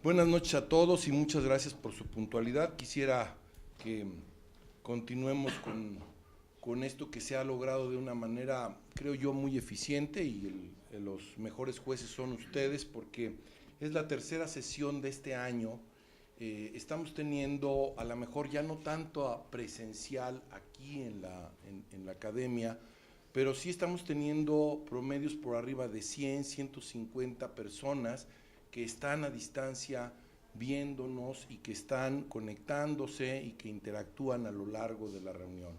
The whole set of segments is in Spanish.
Buenas noches a todos y muchas gracias por su puntualidad. Quisiera que continuemos con esto que se ha logrado de una manera, creo yo, muy eficiente, y los mejores jueces son ustedes, porque es la tercera sesión de este año. Estamos teniendo, a lo mejor ya no tanto presencial aquí en la academia, pero sí estamos teniendo promedios por arriba de 100, 150 personas que están a distancia viéndonos y que están conectándose y que interactúan a lo largo de la reunión.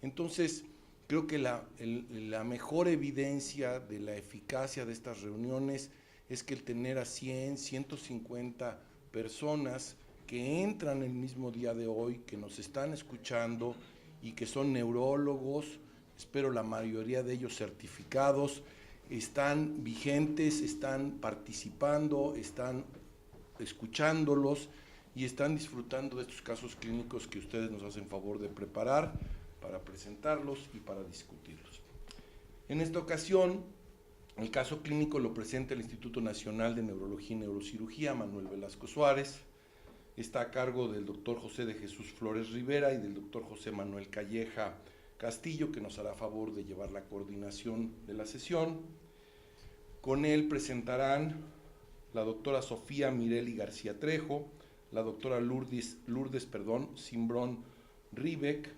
Entonces, creo que la mejor evidencia de la eficacia de estas reuniones es que el tener a 100, 150 personas que entran el mismo día de hoy, que nos están escuchando y que son neurólogos, espero la mayoría de ellos certificados, están vigentes, están participando, están escuchándolos y están disfrutando de estos casos clínicos que ustedes nos hacen favor de preparar para presentarlos y para discutirlos. En esta ocasión, el caso clínico lo presenta el Instituto Nacional de Neurología y Neurocirugía, Manuel Velasco Suárez. Está a cargo del doctor José de Jesús Flores Rivera y del doctor José Manuel Calleja Castillo, que nos hará favor de llevar la coordinación de la sesión. Con él presentarán la doctora Sofía Mireli García Trejo, la doctora Lourdes Simbrón Ribeck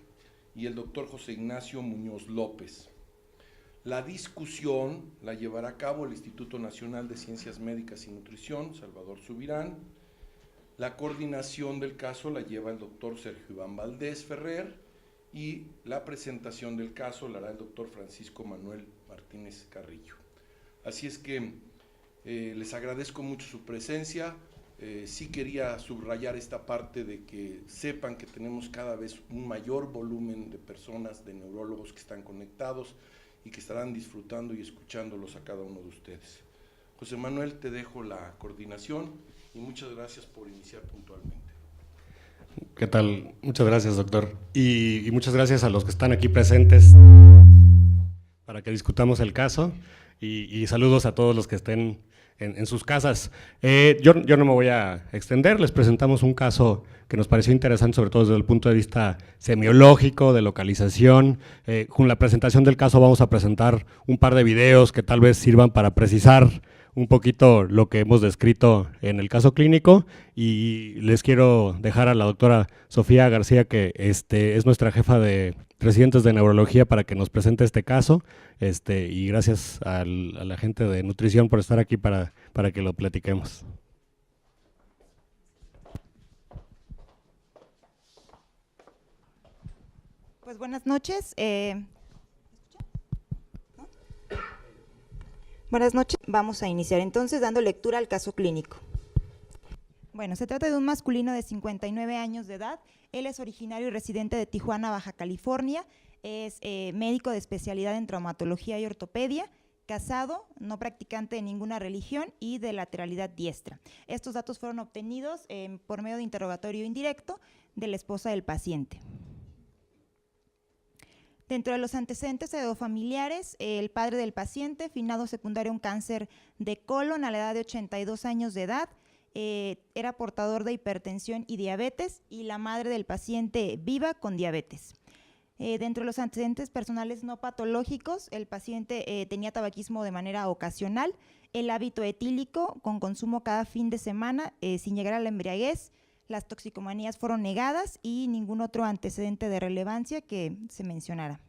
y el doctor José Ignacio Muñoz López. La discusión la llevará a cabo el Instituto Nacional de Ciencias Médicas y Nutrición, Salvador Subirán. La coordinación del caso la lleva el doctor Sergio Iván Valdés Ferrer y la presentación del caso la hará el doctor Francisco Manuel Martínez Carrillo. Así es que les agradezco mucho su presencia. Sí quería subrayar esta parte de que sepan que tenemos cada vez un mayor volumen de personas, de neurólogos que están conectados y que estarán disfrutando y escuchándolos a cada uno de ustedes. José Manuel, te dejo la coordinación y muchas gracias por iniciar puntualmente. ¿Qué tal? Muchas gracias, doctor. Y muchas gracias a los que están aquí presentes para que discutamos el caso. Y saludos a todos los que estén en sus casas. Yo no me voy a extender, les presentamos un caso que nos pareció interesante, sobre todo desde el punto de vista semiológico, de localización. Con la presentación del caso vamos a presentar un par de videos que tal vez sirvan para precisar un poquito lo que hemos descrito en el caso clínico, y les quiero dejar a la doctora Sofía García, que es nuestra jefa de residentes de neurología, para que nos presente este caso, y gracias a la gente de nutrición por estar aquí para que lo platiquemos. Pues buenas noches. Buenas noches. Vamos a iniciar entonces dando lectura al caso clínico. Bueno, se trata de un masculino de 59 años de edad. Él es originario y residente de Tijuana, Baja California. Es médico de especialidad en traumatología y ortopedia, casado, no practicante de ninguna religión y de lateralidad diestra. Estos datos fueron obtenidos por medio de interrogatorio indirecto de la esposa del paciente. Dentro de los antecedentes familiares, el padre del paciente, finado secundario un cáncer de colon a la edad de 82 años de edad, era portador de hipertensión y diabetes, y la madre del paciente viva con diabetes. Dentro de los antecedentes personales no patológicos, el paciente tenía tabaquismo de manera ocasional, el hábito etílico con consumo cada fin de semana sin llegar a la embriaguez. Las toxicomanías fueron negadas y ningún otro antecedente de relevancia que se mencionara.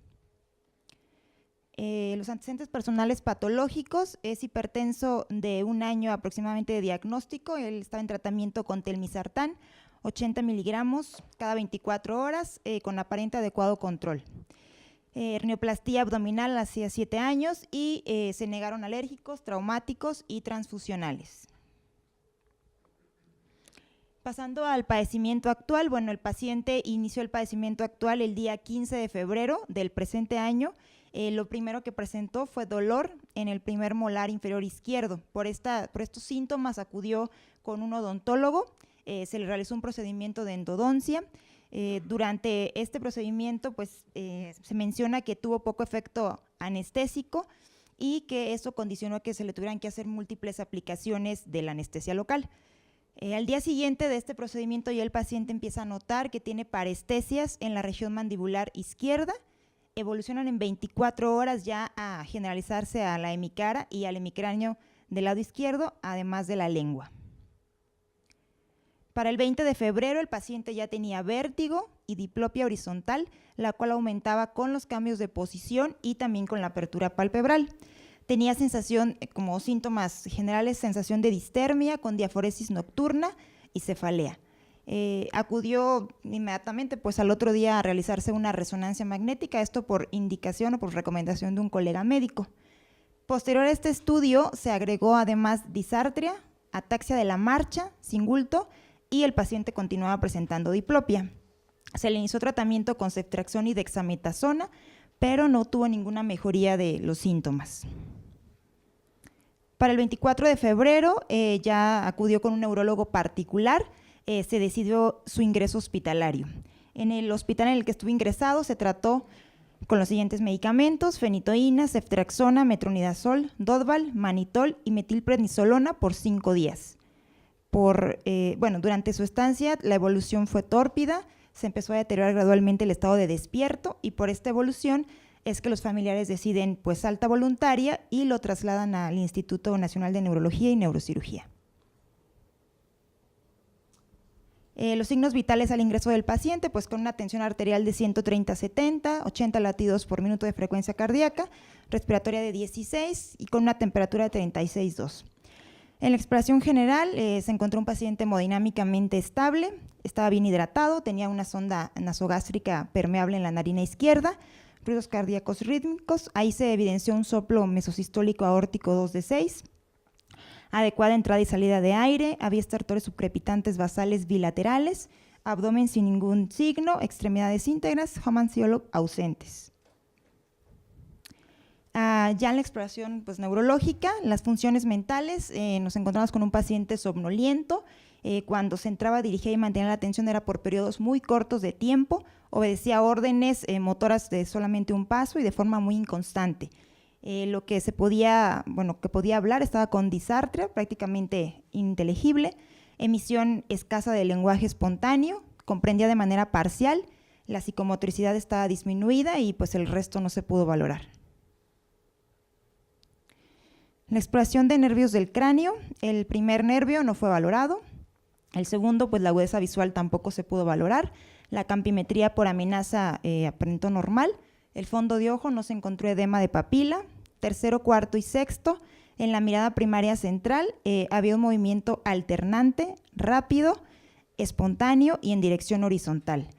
Los antecedentes personales patológicos: es hipertenso de 1 año aproximadamente de diagnóstico. Él estaba en tratamiento con telmisartán, 80 miligramos cada 24 horas con aparente adecuado control. Hernioplastia abdominal hacía 7 años y se negaron alérgicos, traumáticos y transfusionales. Pasando al padecimiento actual, bueno, el paciente inició el padecimiento actual el día 15 de febrero del presente año. Lo primero que presentó fue dolor en el primer molar inferior izquierdo. Por estos síntomas acudió con un odontólogo, se le realizó un procedimiento de endodoncia. Durante este procedimiento, pues, se menciona que tuvo poco efecto anestésico y que eso condicionó que se le tuvieran que hacer múltiples aplicaciones de la anestesia local. Al día siguiente de este procedimiento ya el paciente empieza a notar que tiene parestesias en la región mandibular izquierda, evolucionan en 24 horas ya a generalizarse a la hemicara y al hemicráneo del lado izquierdo, además de la lengua. Para el 20 de febrero el paciente ya tenía vértigo y diplopia horizontal, la cual aumentaba con los cambios de posición y también con la apertura palpebral. Tenía sensación, como síntomas generales, sensación de distermia con diaforesis nocturna y cefalea. Acudió inmediatamente pues al otro día a realizarse una resonancia magnética, esto por indicación o por recomendación de un colega médico. Posterior a este estudio se agregó además disartria, ataxia de la marcha, singulto, y el paciente continuaba presentando diplopia. Se le inició tratamiento con ceftriaxona y dexametasona, pero no tuvo ninguna mejoría de los síntomas. Para el 24 de febrero ya acudió con un neurólogo particular, se decidió su ingreso hospitalario. En el hospital en el que estuvo ingresado se trató con los siguientes medicamentos: fenitoína, ceftriaxona, metronidazol, dodval, manitol y metilprednisolona por 5 días. Durante su estancia la evolución fue tórpida, se empezó a deteriorar gradualmente el estado de despierto y por esta evolución es que los familiares deciden pues alta voluntaria y lo trasladan al Instituto Nacional de Neurología y Neurocirugía. Los signos vitales al ingreso del paciente, pues con una tensión arterial de 130/70, 80 latidos por minuto de frecuencia cardíaca, respiratoria de 16 y con una temperatura de 36,2. En la exploración general se encontró un paciente hemodinámicamente estable, estaba bien hidratado, tenía una sonda nasogástrica permeable en la narina izquierda, ruidos cardíacos rítmicos, ahí se evidenció un soplo mesosistólico aórtico 2 de 6, adecuada entrada y salida de aire, había estertores subcrepitantes basales bilaterales, abdomen sin ningún signo, extremidades íntegras, Homan-Sciollo ausentes. Ya en la exploración pues, neurológica, las funciones mentales, nos encontramos con un paciente somnoliento. Cuando se entraba, dirigía y mantenía la atención era por periodos muy cortos de tiempo, obedecía órdenes motoras de solamente un paso y de forma muy inconstante. Lo que podía hablar estaba con disartria, prácticamente ininteligible, emisión escasa de lenguaje espontáneo, comprendía de manera parcial, la psicomotricidad estaba disminuida y pues el resto no se pudo valorar. La exploración de nervios del cráneo, el primer nervio no fue valorado, el segundo, pues la agudeza visual tampoco se pudo valorar, la campimetría por amenaza aparentó normal, el fondo de ojo no se encontró edema de papila, tercero, cuarto y sexto, en la mirada primaria central había un movimiento alternante, rápido, espontáneo y en dirección horizontal.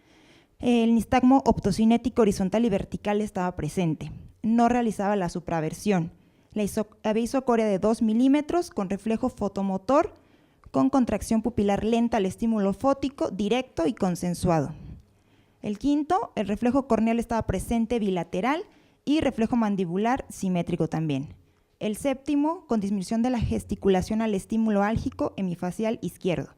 El nistagmo optocinético horizontal y vertical estaba presente, no realizaba la supraversión. Había isocoria de 2 milímetros con reflejo fotomotor, con contracción pupilar lenta al estímulo fótico, directo y consensuado. El quinto, el reflejo corneal estaba presente bilateral y reflejo mandibular simétrico también. El séptimo, con disminución de la gesticulación al estímulo álgico hemifacial izquierdo.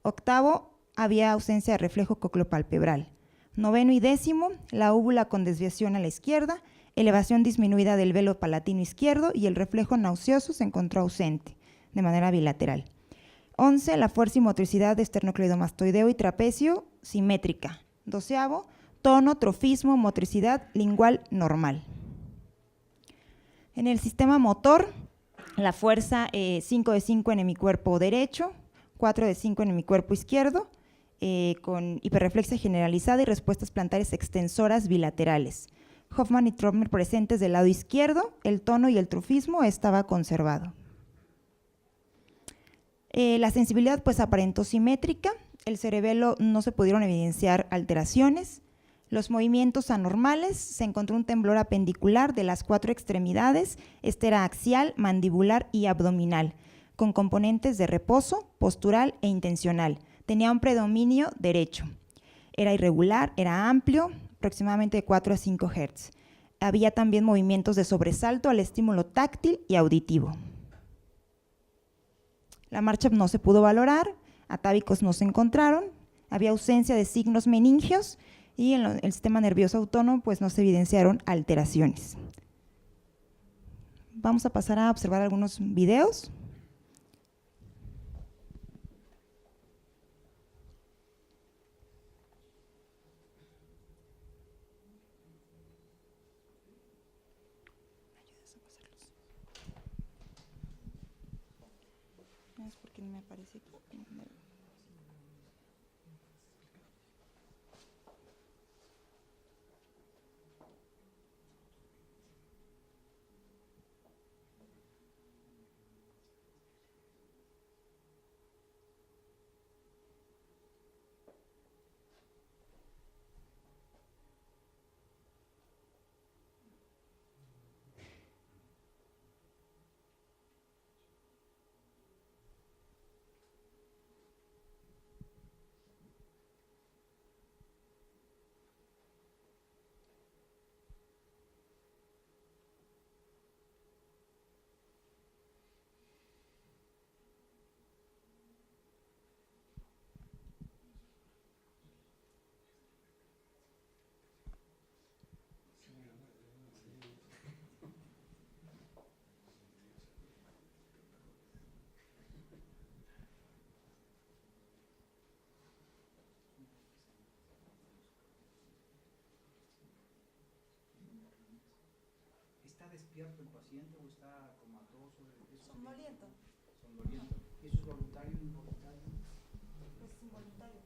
Octavo, había ausencia de reflejo cocleopalpebral. Noveno y décimo, la úvula con desviación a la izquierda, elevación disminuida del velo palatino izquierdo y el reflejo nauseoso se encontró ausente de manera bilateral. 11, la fuerza y motricidad de esternocleidomastoideo y trapecio simétrica. 12avo, tono, trofismo, motricidad lingual normal. En el sistema motor, la fuerza 5 de 5 en hemicuerpo derecho, 4 de 5 en hemicuerpo izquierdo, con hiperreflexia generalizada y respuestas plantares extensoras bilaterales. Hoffman y Trotmer presentes del lado izquierdo, el tono y el trofismo estaba conservado. La sensibilidad pues aparentó simétrica, el cerebelo no se pudieron evidenciar alteraciones, los movimientos anormales, se encontró un temblor apendicular de las 4 extremidades, este era axial, mandibular y abdominal, con componentes de reposo, postural e intencional, tenía un predominio derecho, era irregular, era amplio, aproximadamente de 4 a 5 Hz. Había también movimientos de sobresalto al estímulo táctil y auditivo. La marcha no se pudo valorar, atávicos no se encontraron, había ausencia de signos meningios y en el sistema nervioso autónomo pues no se evidenciaron alteraciones. Vamos a pasar a observar algunos videos. que me aparece aquí. ¿Está despierto el paciente o está comatoso? Somnoliento. Somnoliento. ¿Eso es voluntario o involuntario? Es involuntario.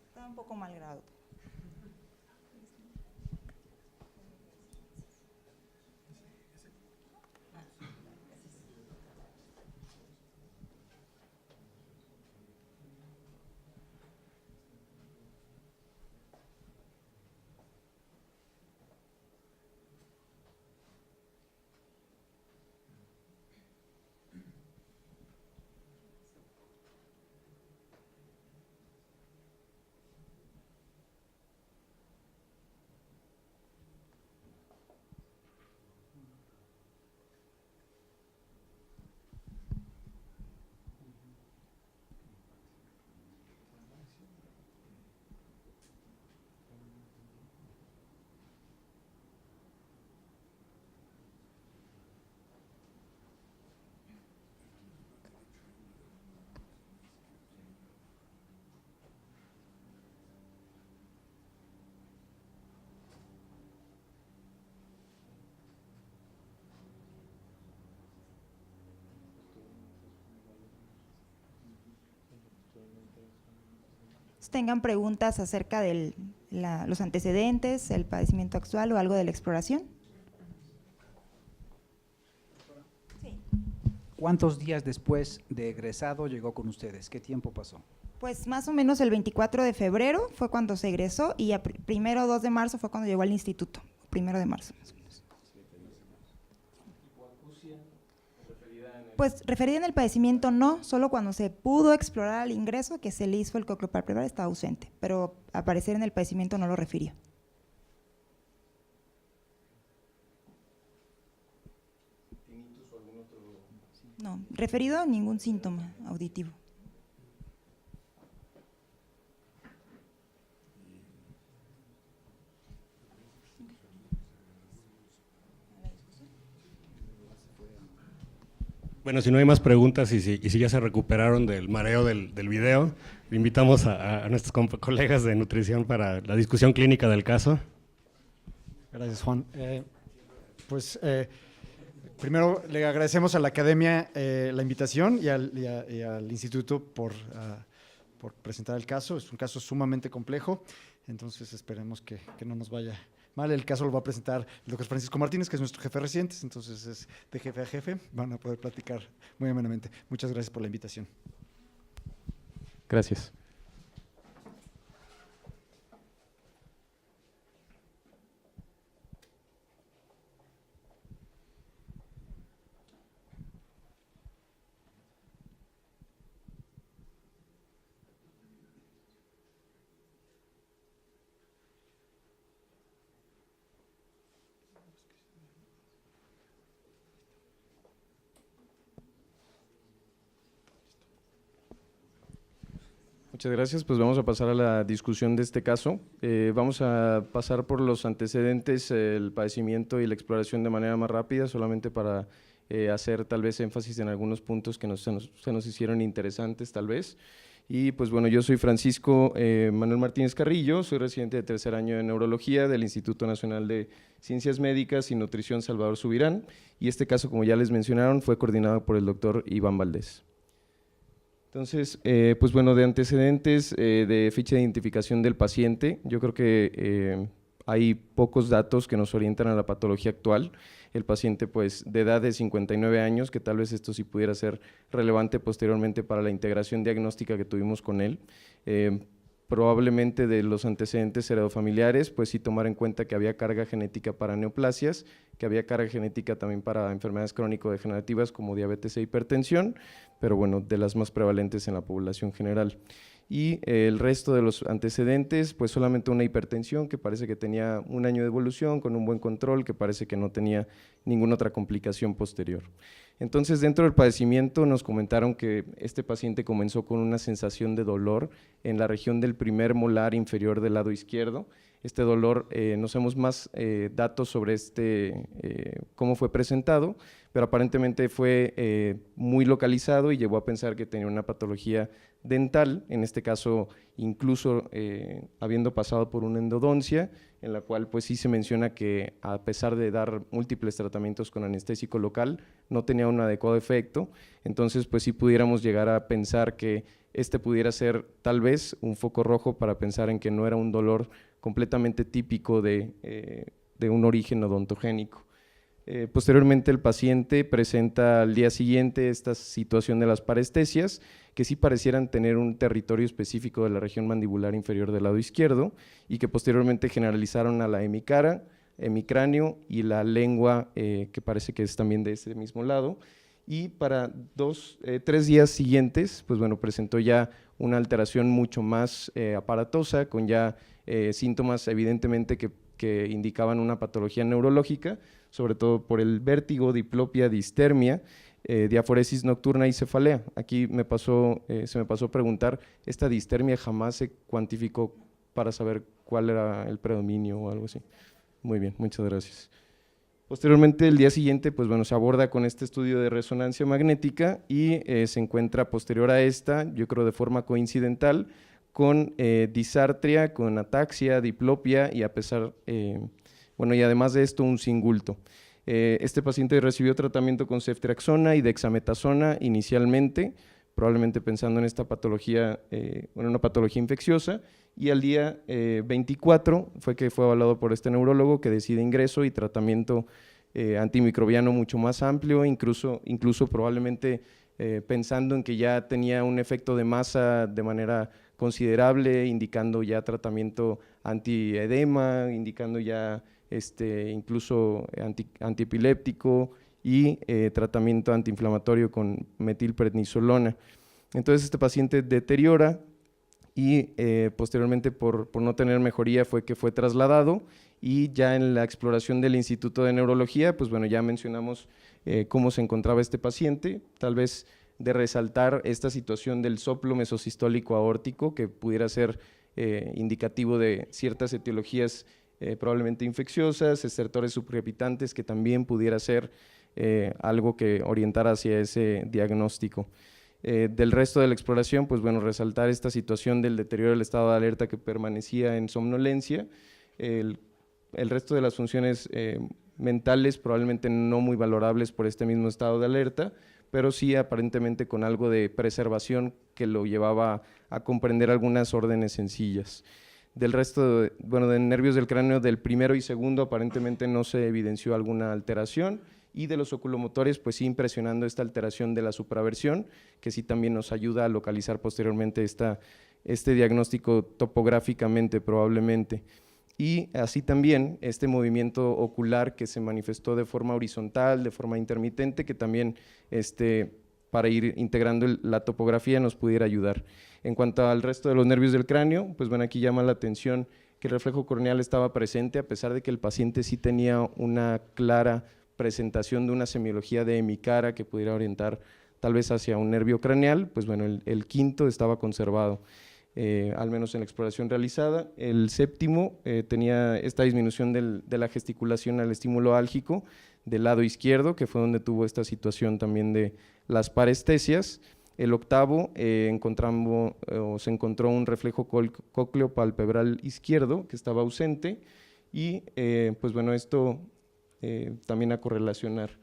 Está un poco mal grado. Tengan preguntas acerca de los antecedentes, el padecimiento actual o algo de la exploración. Sí. ¿Cuántos días después de egresado llegó con ustedes? ¿Qué tiempo pasó? Pues más o menos el 24 de febrero fue cuando se egresó y a primero o 2 de marzo fue cuando llegó al instituto, 1 de marzo. Más o menos. Pues referida en el padecimiento no, solo cuando se pudo explorar al ingreso que se le hizo el cocleopalpebral estaba ausente, pero aparecer en el padecimiento no lo refirió. No, referido a ningún síntoma auditivo. Bueno, si no hay más preguntas y si ya se recuperaron del mareo del video, invitamos a nuestros colegas de nutrición para la discusión clínica del caso. Gracias, Juan. Primero le agradecemos a la Academia la invitación y al Instituto por presentar el caso. Es un caso sumamente complejo, entonces esperemos que no nos vaya mal. El caso lo va a presentar el doctor Francisco Martínez, que es nuestro jefe reciente, entonces es de jefe a jefe. Van a poder platicar muy amenamente. Muchas gracias por la invitación. Gracias. Muchas gracias, pues vamos a pasar a la discusión de este caso. Vamos a pasar por los antecedentes, el padecimiento y la exploración de manera más rápida, solamente para hacer tal vez énfasis en algunos puntos que se nos hicieron interesantes tal vez. Y pues bueno, yo soy Francisco Manuel Martínez Carrillo, soy residente de tercer año de Neurología del Instituto Nacional de Ciencias Médicas y Nutrición Salvador Subirán, y este caso, como ya les mencionaron, fue coordinado por el doctor Iván Valdés. Entonces, pues bueno, de antecedentes, de fecha de identificación del paciente, yo creo que hay pocos datos que nos orientan a la patología actual. El paciente, pues, de edad de 59 años, que tal vez esto sí pudiera ser relevante posteriormente para la integración diagnóstica que tuvimos con él. Probablemente de los antecedentes heredofamiliares, pues sí tomar en cuenta que había carga genética para neoplasias, que había carga genética también para enfermedades crónico-degenerativas como diabetes e hipertensión, pero bueno, de las más prevalentes en la población general. Y el resto de los antecedentes, pues solamente una hipertensión que parece que tenía un año de evolución con un buen control, que parece que no tenía ninguna otra complicación posterior. Entonces, dentro del padecimiento nos comentaron que este paciente comenzó con una sensación de dolor en la región del primer molar inferior del lado izquierdo. Este dolor, no sabemos más datos sobre cómo fue presentado, pero aparentemente fue muy localizado y llevó a pensar que tenía una patología dental, en este caso incluso habiendo pasado por una endodoncia, en la cual pues sí se menciona que a pesar de dar múltiples tratamientos con anestésico local, no tenía un adecuado efecto. Entonces pues sí pudiéramos llegar a pensar que este pudiera ser tal vez un foco rojo para pensar en que no era un dolor completamente típico de un origen odontogénico. Posteriormente el paciente presenta al día siguiente esta situación de las parestesias, que sí parecieran tener un territorio específico de la región mandibular inferior del lado izquierdo y que posteriormente generalizaron a la hemicara, hemicráneo y la lengua, que parece que es también de ese mismo lado. Y para 3 días siguientes, pues bueno, presentó ya una alteración mucho más aparatosa, con ya síntomas evidentemente que indicaban una patología neurológica, sobre todo por el vértigo, diplopia, distermia, diaforesis nocturna y cefalea. Aquí se me pasó preguntar, ¿esta distermia jamás se cuantificó para saber cuál era el predominio o algo así? Muy bien, muchas gracias. Posteriormente, el día siguiente, pues bueno, se aborda con este estudio de resonancia magnética y se encuentra posterior a esta, yo creo de forma coincidental, con disartria, con ataxia, diplopia y y además de esto un cingulto. Este paciente recibió tratamiento con ceftriaxona y dexametasona inicialmente, probablemente pensando en esta patología, una patología infecciosa, y al día 24 fue que fue evaluado por este neurólogo que decide ingreso y tratamiento antimicrobiano mucho más amplio, incluso probablemente pensando en que ya tenía un efecto de masa de manera considerable, indicando ya tratamiento antiedema, indicando ya incluso antiepiléptico y tratamiento antiinflamatorio con metilprednisolona. Entonces este paciente deteriora y posteriormente por no tener mejoría fue que fue trasladado, y ya en la exploración del Instituto de Neurología, pues bueno, ya mencionamos cómo se encontraba este paciente, tal vez de resaltar esta situación del soplo mesosistólico aórtico que pudiera ser indicativo de ciertas etiologías probablemente infecciosas, estertores suprapitantes que también pudiera ser algo que orientara hacia ese diagnóstico. Del resto de la exploración, pues bueno, resaltar esta situación del deterioro del estado de alerta que permanecía en somnolencia, el resto de las funciones mentales probablemente no muy valorables por este mismo estado de alerta, pero sí aparentemente con algo de preservación que lo llevaba a comprender algunas órdenes sencillas. Del resto, de nervios del cráneo del primero y segundo aparentemente no se evidenció alguna alteración, y de los oculomotores, pues sí impresionando esta alteración de la supraversión, que sí también nos ayuda a localizar posteriormente este diagnóstico topográficamente probablemente. Y así también este movimiento ocular que se manifestó de forma horizontal, de forma intermitente, que también para ir integrando la topografía nos pudiera ayudar. En cuanto al resto de los nervios del cráneo, pues bueno, aquí llama la atención que el reflejo corneal estaba presente, a pesar de que el paciente sí tenía una clara presentación de una semiología de hemicara que pudiera orientar tal vez hacia un nervio craneal, pues bueno, el quinto estaba conservado, al menos en la exploración realizada. El séptimo tenía esta disminución de la gesticulación al estímulo álgico del lado izquierdo, que fue donde tuvo esta situación también de las parestesias, El octavo, se encontró un reflejo cócleo-palpebral izquierdo que estaba ausente y pues bueno, esto también a correlacionar.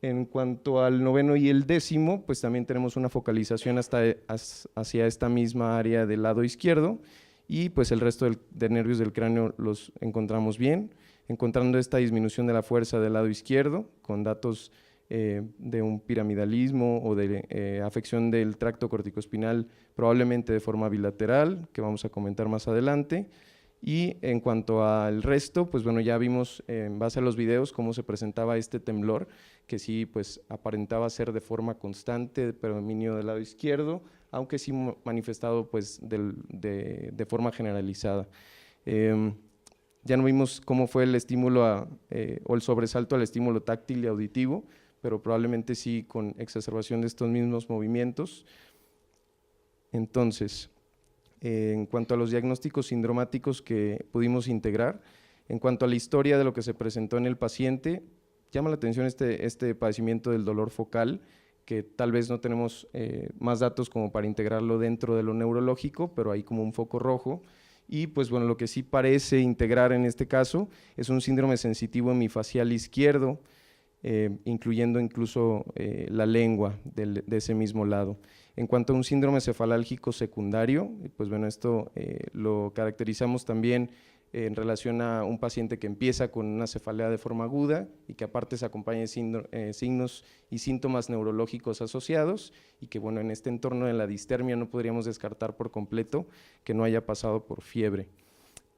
En cuanto al noveno y el décimo, pues también tenemos una focalización hacia esta misma área del lado izquierdo y pues el resto de nervios del cráneo los encontramos bien, encontrando esta disminución de la fuerza del lado izquierdo con datos de un piramidalismo o de afección del tracto corticoespinal, probablemente de forma bilateral, que vamos a comentar más adelante. Y en cuanto al resto, pues bueno, ya vimos en base a los videos cómo se presentaba este temblor, que sí pues aparentaba ser de forma constante, de predominio del lado izquierdo, aunque sí manifestado pues de forma generalizada. Ya no vimos cómo fue el estímulo o el sobresalto al estímulo táctil y auditivo, pero probablemente sí con exacerbación de estos mismos movimientos. Entonces, en cuanto a los diagnósticos sindromáticos que pudimos integrar, en cuanto a la historia de lo que se presentó en el paciente, llama la atención este padecimiento del dolor focal, que tal vez no tenemos más datos como para integrarlo dentro de lo neurológico, pero hay como un foco rojo. Y pues bueno, lo que sí parece integrar en este caso es un síndrome sensitivo hemifacial izquierdo, incluyendo incluso la lengua de ese mismo lado. En cuanto a un síndrome cefalálgico secundario, pues bueno, esto lo caracterizamos también en relación a un paciente que empieza con una cefalea de forma aguda y que aparte se acompaña de signos y síntomas neurológicos asociados y que bueno, en este entorno de la distermia no podríamos descartar por completo que no haya pasado por fiebre.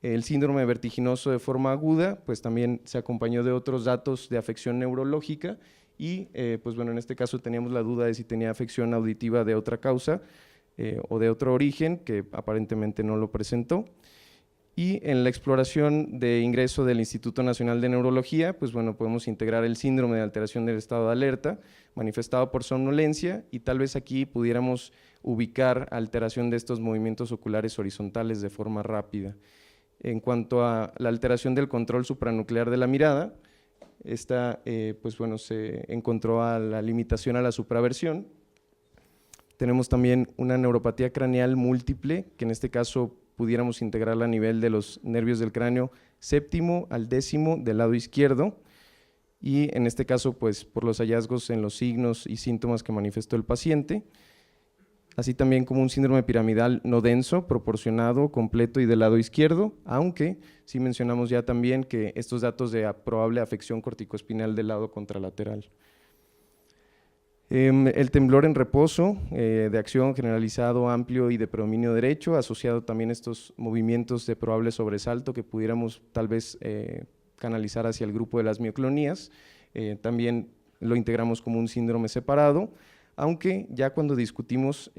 El síndrome vertiginoso de forma aguda, pues también se acompañó de otros datos de afección neurológica y pues bueno, en este caso teníamos la duda de si tenía afección auditiva de otra causa o de otro origen, que aparentemente no lo presentó. Y en la exploración de ingreso del Instituto Nacional de Neurología, pues bueno, podemos integrar el síndrome de alteración del estado de alerta, manifestado por somnolencia, y tal vez aquí pudiéramos ubicar alteración de estos movimientos oculares horizontales de forma rápida. En cuanto a la alteración del control supranuclear de la mirada, esta pues bueno, se encontró a la limitación a la supraversión. Tenemos también una neuropatía craneal múltiple, que en este caso pudiéramos integrarla a nivel de los nervios del cráneo séptimo al décimo del lado izquierdo, y en este caso pues por los hallazgos en los signos y síntomas que manifestó el paciente, así también como un síndrome piramidal no denso, proporcionado, completo y del lado izquierdo, aunque sí mencionamos ya también que estos datos de probable afección corticoespinal del lado contralateral. El temblor en reposo, de acción generalizado, amplio y de predominio derecho, asociado también a estos movimientos de probable sobresalto que pudiéramos tal vez canalizar hacia el grupo de las mioclonías, también lo integramos como un síndrome separado, aunque ya cuando discutimos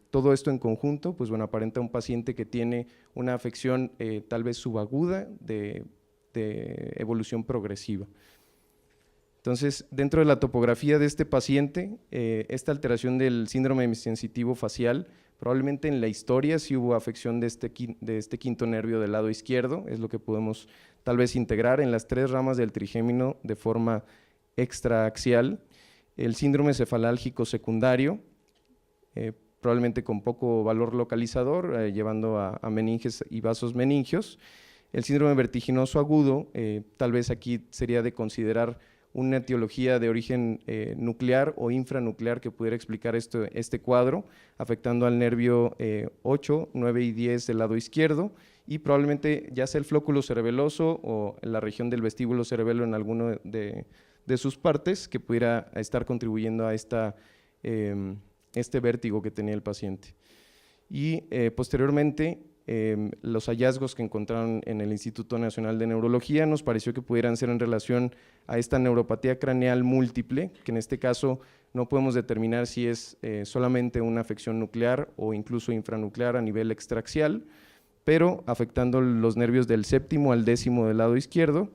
todo esto en conjunto, pues bueno, aparenta un paciente que tiene una afección tal vez subaguda de evolución progresiva. Entonces, dentro de la topografía de este paciente, esta alteración del síndrome hemisensitivo facial, probablemente en la historia sí hubo afección de este quinto nervio del lado izquierdo, es lo que podemos tal vez integrar en las tres ramas del trigémino de forma extraaxial. El síndrome cefalálgico secundario, probablemente con poco valor localizador, llevando a meninges y vasos meningios. El síndrome vertiginoso agudo, tal vez aquí sería de considerar una etiología de origen nuclear o infranuclear que pudiera explicar este cuadro, afectando al nervio 8, 9 y 10 del lado izquierdo, y probablemente ya sea el flóculo cerebeloso o en la región del vestíbulo cerebelo en alguno de sus partes, que pudiera estar contribuyendo a este vértigo que tenía el paciente. Y posteriormente, los hallazgos que encontraron en el Instituto Nacional de Neurología nos pareció que pudieran ser en relación a esta neuropatía craneal múltiple, que en este caso no podemos determinar si es solamente una afección nuclear o incluso infranuclear a nivel extraaxial, pero afectando los nervios del séptimo al décimo del lado izquierdo,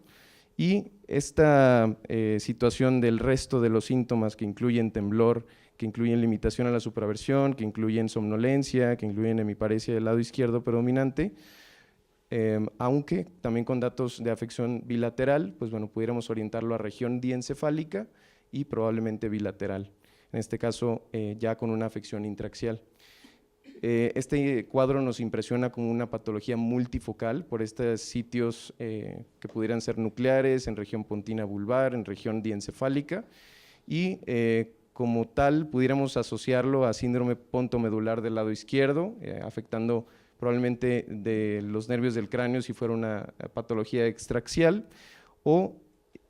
y esta situación del resto de los síntomas que incluyen temblor, que incluyen limitación a la supraversión, que incluyen somnolencia, que incluyen hemiparesia del lado izquierdo predominante, aunque también con datos de afección bilateral, pues bueno, pudiéramos orientarlo a región diencefálica y probablemente bilateral. en este caso ya con una afección intraaxial. Este cuadro nos impresiona como una patología multifocal por estos sitios que pudieran ser nucleares, en región pontina vulvar, en región diencefálica, y como tal pudiéramos asociarlo a síndrome pontomedular del lado izquierdo, afectando probablemente de los nervios del cráneo si fuera una patología extraaxial,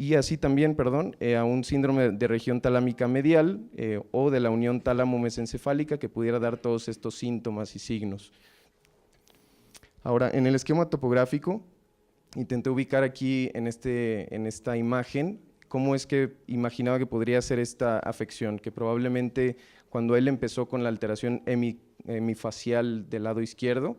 y así también, a un síndrome de región talámica medial o de la unión tálamo-mesencefálica que pudiera dar todos estos síntomas y signos. Ahora, en el esquema topográfico, intenté ubicar aquí en esta imagen cómo es que imaginaba que podría ser esta afección, que probablemente cuando él empezó con la alteración hemifacial del lado izquierdo,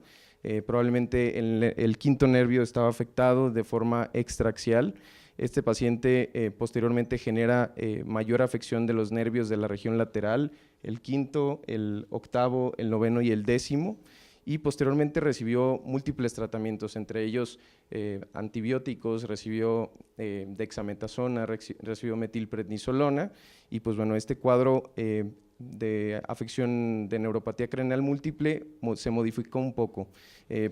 probablemente el quinto nervio estaba afectado de forma extraaxial. Este paciente posteriormente genera mayor afección de los nervios de la región lateral, el quinto, el octavo, el noveno y el décimo, y posteriormente recibió múltiples tratamientos, entre ellos antibióticos, recibió dexametasona, recibió metilprednisolona, y pues bueno, este cuadro de afección de neuropatía craneal múltiple se modificó un poco,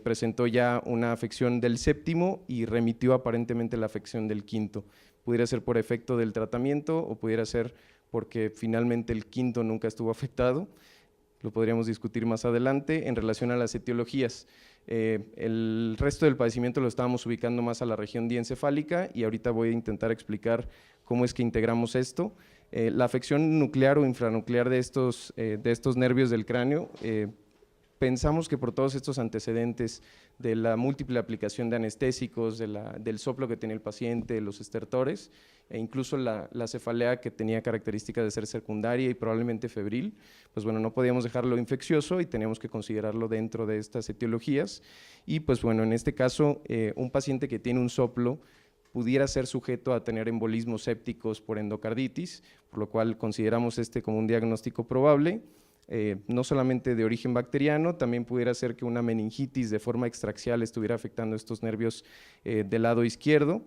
presentó ya una afección del séptimo y remitió aparentemente la afección del quinto. Pudiera ser por efecto del tratamiento o pudiera ser porque finalmente el quinto nunca estuvo afectado, lo podríamos discutir más adelante. En relación a las etiologías, el resto del padecimiento lo estábamos ubicando más a la región diencefálica y ahorita voy a intentar explicar cómo es que integramos esto. La afección nuclear o infranuclear de estos nervios del cráneo, pensamos que por todos estos antecedentes de la múltiple aplicación de anestésicos, del soplo que tenía el paciente, los estertores, e incluso la cefalea que tenía características de ser secundaria y probablemente febril, pues bueno, no podíamos dejarlo infeccioso y teníamos que considerarlo dentro de estas etiologías. Y pues bueno, en este caso, un paciente que tiene un soplo pudiera ser sujeto a tener embolismos sépticos por endocarditis, por lo cual consideramos como un diagnóstico probable, no solamente de origen bacteriano, también pudiera ser que una meningitis de forma extraaxial estuviera afectando estos nervios del lado izquierdo,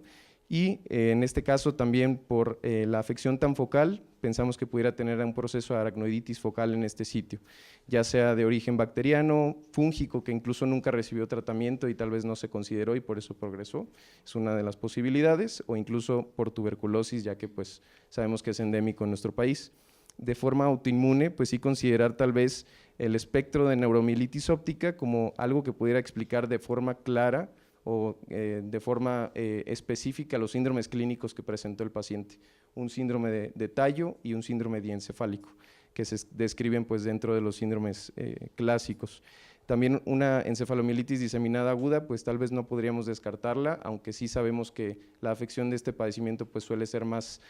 y en este caso también por la afección tan focal, pensamos que pudiera tener un proceso de aracnoiditis focal en este sitio, ya sea de origen bacteriano, fúngico, que incluso nunca recibió tratamiento y tal vez no se consideró y por eso progresó, es una de las posibilidades, o incluso por tuberculosis, ya que pues sabemos que es endémico en nuestro país. De forma autoinmune, pues sí considerar tal vez el espectro de neuromielitis óptica como algo que pudiera explicar de forma clara o de forma específica los síndromes clínicos que presentó el paciente, un síndrome de tallo y un síndrome diencefálico, que se describen pues dentro de los síndromes clásicos. También una encefalomielitis diseminada aguda, pues tal vez no podríamos descartarla, aunque sí sabemos que la afección de este padecimiento pues suele ser más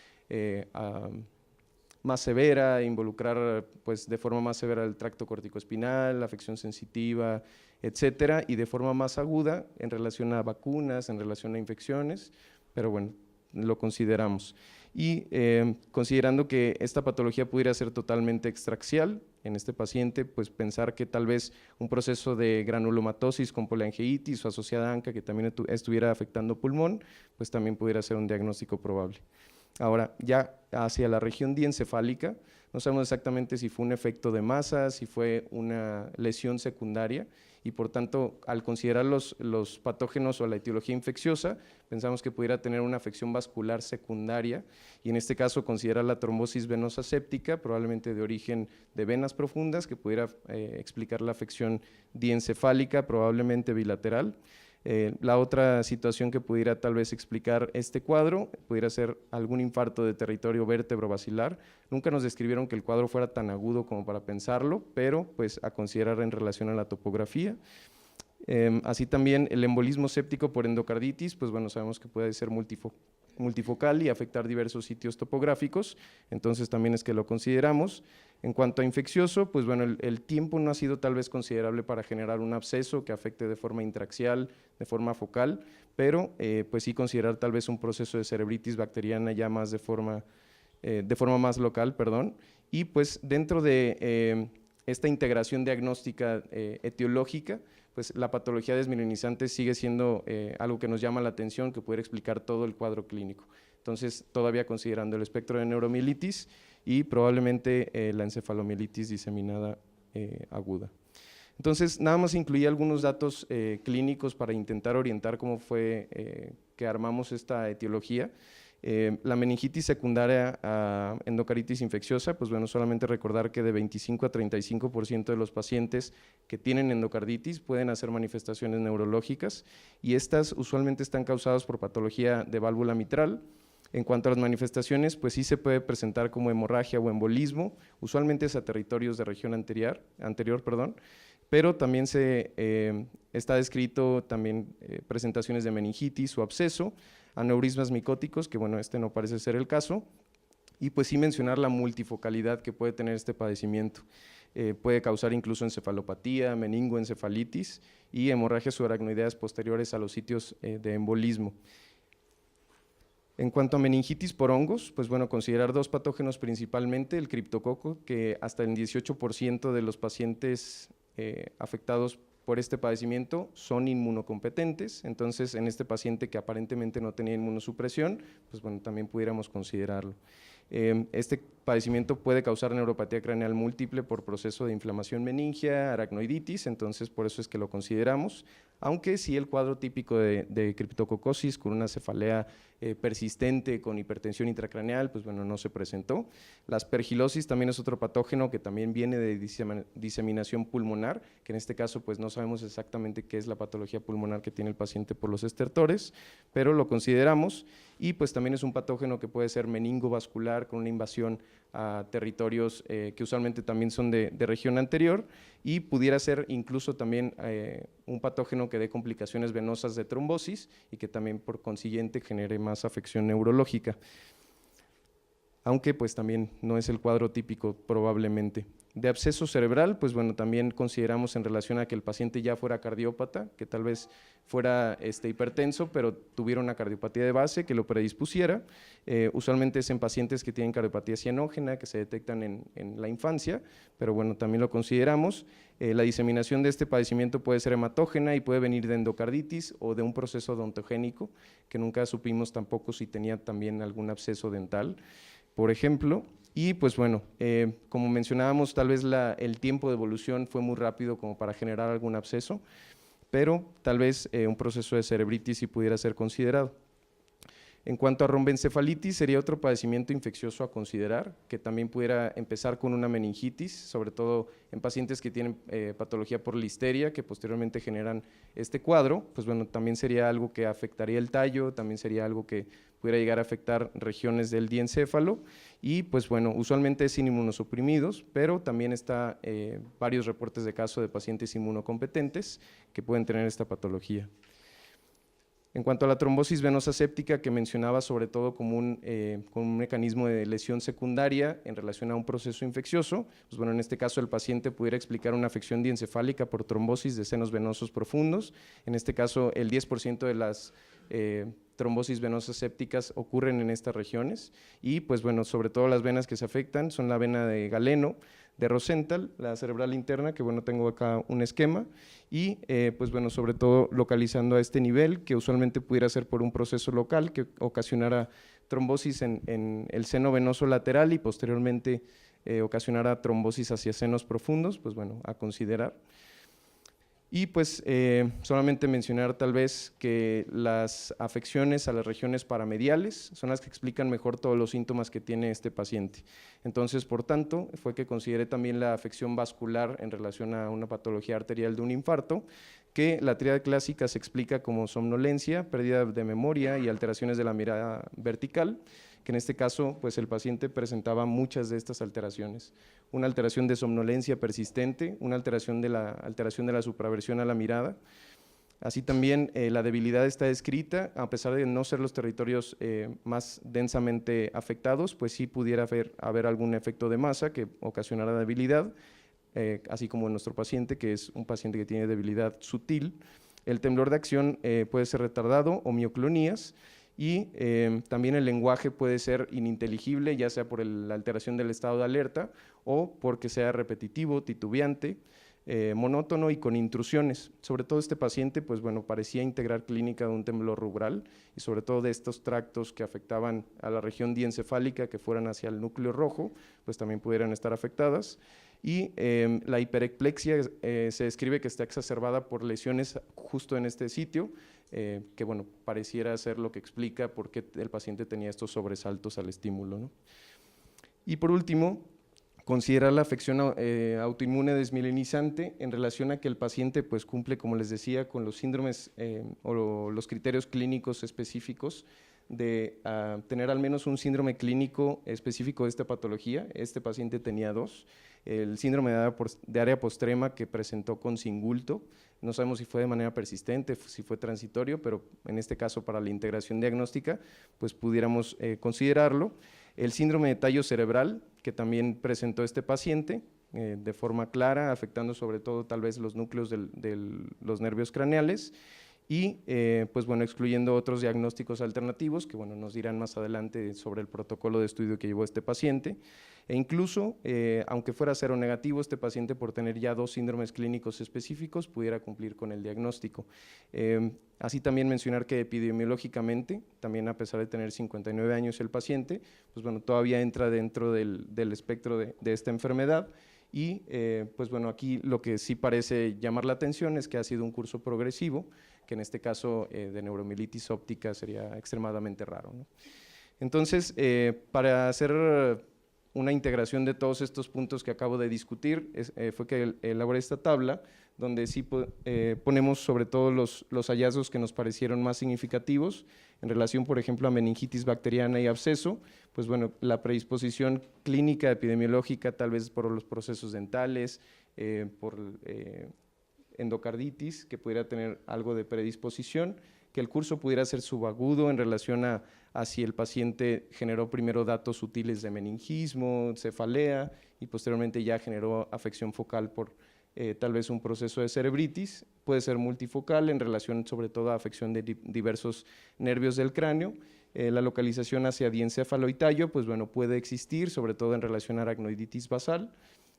severa, involucrar pues de forma más severa el tracto corticoespinal, la afección sensitiva, etcétera, y de forma más aguda en relación a vacunas, en relación a infecciones, pero bueno, lo consideramos. Y considerando que esta patología pudiera ser totalmente extraaxial en este paciente, pues pensar que tal vez un proceso de granulomatosis con poliangeitis o asociada a ANCA que también estuviera afectando pulmón, pues también pudiera ser un diagnóstico probable. Ahora, ya hacia la región diencefálica, no sabemos exactamente si fue un efecto de masa, si fue una lesión secundaria, y por tanto, al considerar los patógenos o la etiología infecciosa, pensamos que pudiera tener una afección vascular secundaria, y en este caso considerar la trombosis venosa séptica, probablemente de origen de venas profundas, que pudiera explicar la afección diencefálica, probablemente bilateral. La otra situación que pudiera tal vez explicar este cuadro pudiera ser algún infarto de territorio vértebro-basilar. Nunca nos describieron que el cuadro fuera tan agudo como para pensarlo, pero pues a considerar en relación a la topografía. Así también el embolismo séptico por endocarditis, pues bueno, sabemos que puede ser multifocal y afectar diversos sitios topográficos, entonces también es que lo consideramos. En cuanto a infeccioso, pues bueno, el tiempo no ha sido tal vez considerable para generar un absceso que afecte de forma intraaxial, de forma focal, pero pues sí considerar tal vez un proceso de cerebritis bacteriana ya más de forma más local, y pues dentro de esta integración diagnóstica etiológica, pues la patología desmielinizante sigue siendo algo que nos llama la atención, que puede explicar todo el cuadro clínico. Entonces, todavía considerando el espectro de neuromielitis y probablemente la encefalomielitis diseminada aguda. Entonces, nada más incluí algunos datos clínicos para intentar orientar cómo fue que armamos esta etiología. La meningitis secundaria a endocardititis infecciosa, pues bueno, solamente recordar que de 25 a 35% de los pacientes que tienen endocarditis pueden hacer manifestaciones neurológicas y estas usualmente están causadas por patología de válvula mitral. En cuanto a las manifestaciones, pues sí se puede presentar como hemorragia o embolismo, usualmente es a territorios de región anterior, pero también está descrito también presentaciones de meningitis o absceso, aneurismas micóticos, que bueno, este no parece ser el caso, y pues sí mencionar la multifocalidad que puede tener este padecimiento. Puede causar incluso encefalopatía, meningoencefalitis y hemorragias subaracnoideas posteriores a los sitios de embolismo. En cuanto a meningitis por hongos, pues bueno, considerar dos patógenos principalmente, el criptococo, que hasta el 18% de los pacientes afectados por este padecimiento son inmunocompetentes, entonces en este paciente que aparentemente no tenía inmunosupresión, pues bueno, también pudiéramos considerarlo. Este padecimiento puede causar neuropatía craneal múltiple por proceso de inflamación meningia, aracnoiditis, entonces por eso es que lo consideramos, aunque sí el cuadro típico de criptococosis con una cefalea persistente con hipertensión intracraneal, pues bueno, no se presentó. La aspergilosis también es otro patógeno que también viene de diseminación pulmonar, que en este caso pues no sabemos exactamente qué es la patología pulmonar que tiene el paciente por los estertores, pero lo consideramos y pues también es un patógeno que puede ser meningovascular con una invasión a territorios que usualmente también son de región anterior y pudiera ser incluso también un patógeno que dé complicaciones venosas de trombosis y que también por consiguiente genere más afección neurológica, aunque pues también no es el cuadro típico probablemente. De absceso cerebral, pues bueno, también consideramos en relación a que el paciente ya fuera cardiópata, que tal vez fuera hipertenso, pero tuviera una cardiopatía de base que lo predispusiera. Usualmente es en pacientes que tienen cardiopatía cianógena, que se detectan en la infancia, pero bueno, también lo consideramos. La diseminación de este padecimiento puede ser hematógena y puede venir de endocarditis o de un proceso odontogénico, que nunca supimos tampoco si tenía también algún absceso dental, por ejemplo. Y pues bueno, como mencionábamos, tal vez el tiempo de evolución fue muy rápido como para generar algún absceso, pero tal vez un proceso de cerebritis sí pudiera ser considerado. En cuanto a romboencefalitis, sería otro padecimiento infeccioso a considerar, que también pudiera empezar con una meningitis, sobre todo en pacientes que tienen patología por listeria, que posteriormente generan este cuadro, pues bueno, también sería algo que afectaría el tallo, también sería algo que pudiera llegar a afectar regiones del diencéfalo, y pues bueno, usualmente es sin inmunosuprimidos, pero también está varios reportes de caso de pacientes inmunocompetentes que pueden tener esta patología. En cuanto a la trombosis venosa séptica, que mencionaba sobre todo como un mecanismo de lesión secundaria en relación a un proceso infeccioso, pues bueno, en este caso el paciente pudiera explicar una afección diencefálica por trombosis de senos venosos profundos. En este caso, el 10% de las trombosis venosas sépticas ocurren en estas regiones y pues bueno, sobre todo las venas que se afectan son la vena de Galeno, de Rosenthal, la cerebral interna, que bueno, tengo acá un esquema, y pues bueno, sobre todo localizando a este nivel, que usualmente pudiera ser por un proceso local que ocasionara trombosis en el seno venoso lateral y posteriormente ocasionara trombosis hacia senos profundos, pues bueno, a considerar. Y pues solamente mencionar tal vez que las afecciones a las regiones paramediales son las que explican mejor todos los síntomas que tiene este paciente. Entonces, por tanto, fue que consideré también la afección vascular en relación a una patología arterial de un infarto, que la tríada clásica se explica como somnolencia, pérdida de memoria y alteraciones de la mirada vertical, que en este caso pues el paciente presentaba muchas de estas alteraciones. Una alteración de somnolencia persistente, una alteración de la supraversión a la mirada. Así también la debilidad está descrita, a pesar de no ser los territorios más densamente afectados, pues sí pudiera haber algún efecto de masa que ocasionara debilidad, así como en nuestro paciente, que es un paciente que tiene debilidad sutil. El temblor de acción puede ser retardado o mioclonías, y también el lenguaje puede ser ininteligible, ya sea por la alteración del estado de alerta o porque sea repetitivo, titubeante. monótono y con intrusiones. Sobre todo este paciente, pues bueno, parecía integrar clínica de un temblor rubral y sobre todo de estos tractos que afectaban a la región diencefálica, que fueran hacia el núcleo rojo, pues también pudieran estar afectadas. Y la hiperecplexia se describe que está exacerbada por lesiones justo en este sitio, que bueno, pareciera ser lo que explica por qué el paciente tenía estos sobresaltos al estímulo, ¿no? Y por último, considerar la afección autoinmune desmielinizante en relación a que el paciente pues cumple, como les decía, con los síndromes o los criterios clínicos específicos de tener al menos un síndrome clínico específico de esta patología. Este paciente tenía 2, el síndrome de área postrema que presentó con cingulto, no sabemos si fue de manera persistente, si fue transitorio, pero en este caso para la integración diagnóstica pues pudiéramos considerarlo. El síndrome de tallo cerebral que también presentó este paciente de forma clara, afectando sobre todo tal vez los núcleos de los nervios craneales, y pues bueno, excluyendo otros diagnósticos alternativos que bueno, nos dirán más adelante sobre el protocolo de estudio que llevó este paciente. E incluso, aunque fuera cero negativo, este paciente por tener ya 2 síndromes clínicos específicos pudiera cumplir con el diagnóstico. Así también mencionar que epidemiológicamente, también a pesar de tener 59 años el paciente, pues bueno, todavía entra dentro del espectro de esta enfermedad. Y pues bueno, aquí lo que sí parece llamar la atención es que ha sido un curso progresivo, que en este caso de neuromielitis óptica sería extremadamente raro, ¿no? Entonces, para hacer una integración de todos estos puntos que acabo de discutir, fue que elaboré esta tabla, donde sí ponemos sobre todo los hallazgos que nos parecieron más significativos, en relación, por ejemplo, a meningitis bacteriana y absceso. Pues bueno, la predisposición clínica epidemiológica, tal vez por los procesos dentales, por endocarditis, que pudiera tener algo de predisposición, que el curso pudiera ser subagudo en relación a si el paciente generó primero datos sutiles de meningismo, cefalea, y posteriormente ya generó afección focal por tal vez un proceso de cerebritis. Puede ser multifocal en relación sobre todo a afección de diversos nervios del cráneo. La localización hacia diencéfalo y tallo, pues bueno, puede existir, sobre todo en relación a aracnoiditis basal,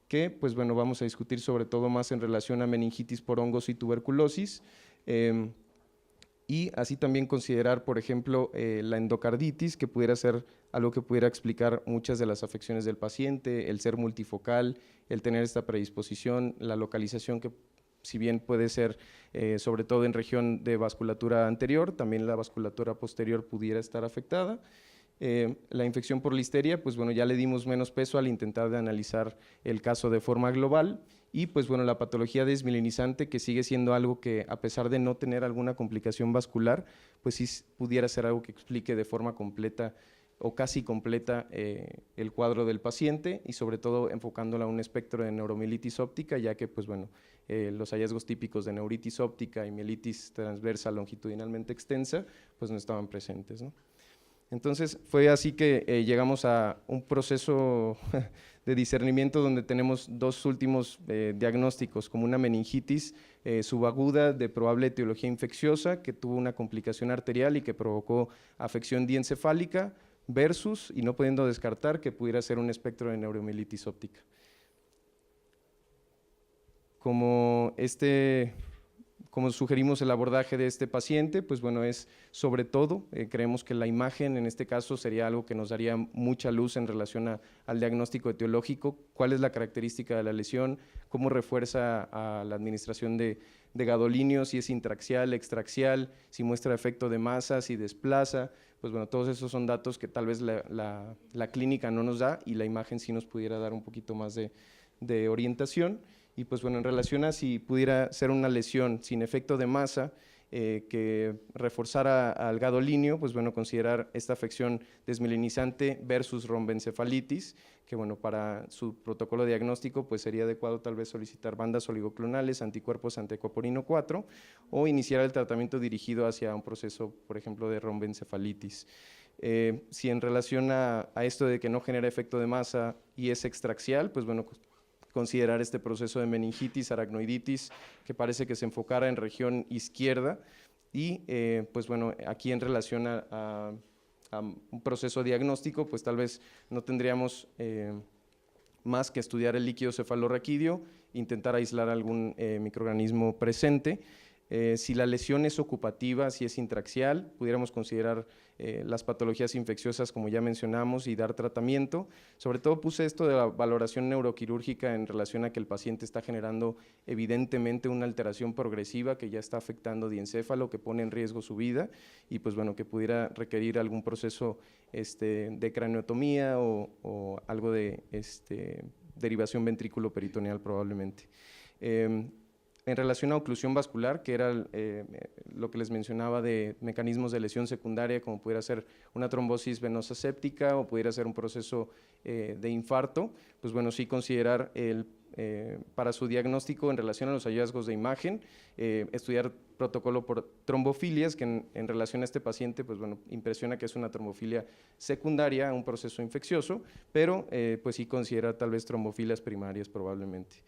que pues bueno, vamos a discutir sobre todo más en relación a meningitis por hongos y tuberculosis, y así también considerar, por ejemplo, la endocarditis, que pudiera ser algo que pudiera explicar muchas de las afecciones del paciente, el ser multifocal, el tener esta predisposición, la localización que si bien puede ser sobre todo en región de vasculatura anterior, también la vasculatura posterior pudiera estar afectada. La infección por listeria, pues bueno, ya le dimos menos peso al intentar de analizar el caso de forma global, y pues bueno, la patología desmielinizante, que sigue siendo algo que a pesar de no tener alguna complicación vascular, pues sí pudiera ser algo que explique de forma completa o casi completa el cuadro del paciente, y sobre todo enfocándola a un espectro de neuromielitis óptica, ya que pues bueno, los hallazgos típicos de neuritis óptica y mielitis transversa longitudinalmente extensa pues no estaban presentes, ¿no? Entonces fue así que llegamos a un proceso de discernimiento donde tenemos 2 últimos diagnósticos, como una meningitis subaguda de probable etiología infecciosa que tuvo una complicación arterial y que provocó afección diencefálica, versus, y no pudiendo descartar, que pudiera ser un espectro de neuromielitis óptica. Como sugerimos el abordaje de este paciente, pues bueno, es sobre todo, creemos que la imagen en este caso sería algo que nos daría mucha luz en relación al diagnóstico etiológico, cuál es la característica de la lesión, cómo refuerza a la administración de gadolinio, si es intraxial, extraxial, si muestra efecto de masa, si desplaza. Pues bueno, todos esos son datos que tal vez la clínica no nos da, y la imagen sí nos pudiera dar un poquito más de orientación. Y pues bueno, en relación a si pudiera ser una lesión sin efecto de masa que reforzara al gadolinio, pues bueno, considerar esta afección desmielinizante versus rombencefalitis, que bueno, para su protocolo diagnóstico pues sería adecuado tal vez solicitar bandas oligoclonales, anticuerpos antiacuaporino 4, o iniciar el tratamiento dirigido hacia un proceso, por ejemplo, de rombencefalitis. Si en relación a esto de que no genera efecto de masa y es extraxial, pues bueno, considerar este proceso de meningitis, aracnoiditis, que parece que se enfocara en región izquierda, y pues bueno, aquí en relación a un proceso diagnóstico, pues tal vez no tendríamos más que estudiar el líquido cefalorraquídeo, intentar aislar algún microorganismo presente. Si la lesión es ocupativa, si es intraxial, pudiéramos considerar las patologías infecciosas como ya mencionamos y dar tratamiento. Sobre todo puse esto de la valoración neuroquirúrgica en relación a que el paciente está generando evidentemente una alteración progresiva que ya está afectando diencéfalo, que pone en riesgo su vida y pues bueno, que pudiera requerir algún proceso de craneotomía o algo de derivación ventrículo-peritoneal probablemente. En relación a oclusión vascular, que era lo que les mencionaba de mecanismos de lesión secundaria, como pudiera ser una trombosis venosa séptica o pudiera ser un proceso de infarto, pues bueno, sí considerar para su diagnóstico en relación a los hallazgos de imagen, estudiar protocolo por trombofilias, que en relación a este paciente, pues bueno, impresiona que es una trombofilia secundaria a un proceso infeccioso, pero pues sí considerar tal vez trombofilias primarias probablemente.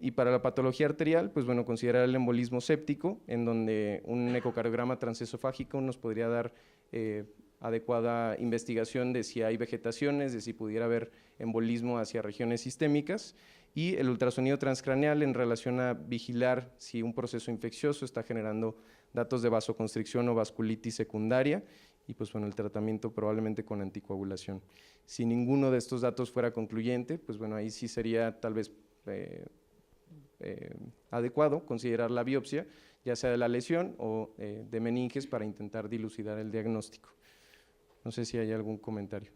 Y para la patología arterial, pues bueno, considerar el embolismo séptico, en donde un ecocardiograma transesofágico nos podría dar adecuada investigación de si hay vegetaciones, de si pudiera haber embolismo hacia regiones sistémicas, y el ultrasonido transcraneal en relación a vigilar si un proceso infeccioso está generando datos de vasoconstricción o vasculitis secundaria, y pues bueno, el tratamiento probablemente con anticoagulación. Si ninguno de estos datos fuera concluyente, pues bueno, ahí sí sería tal vez adecuado considerar la biopsia, ya sea de la lesión o de meninges para intentar dilucidar el diagnóstico. No sé si hay algún comentario.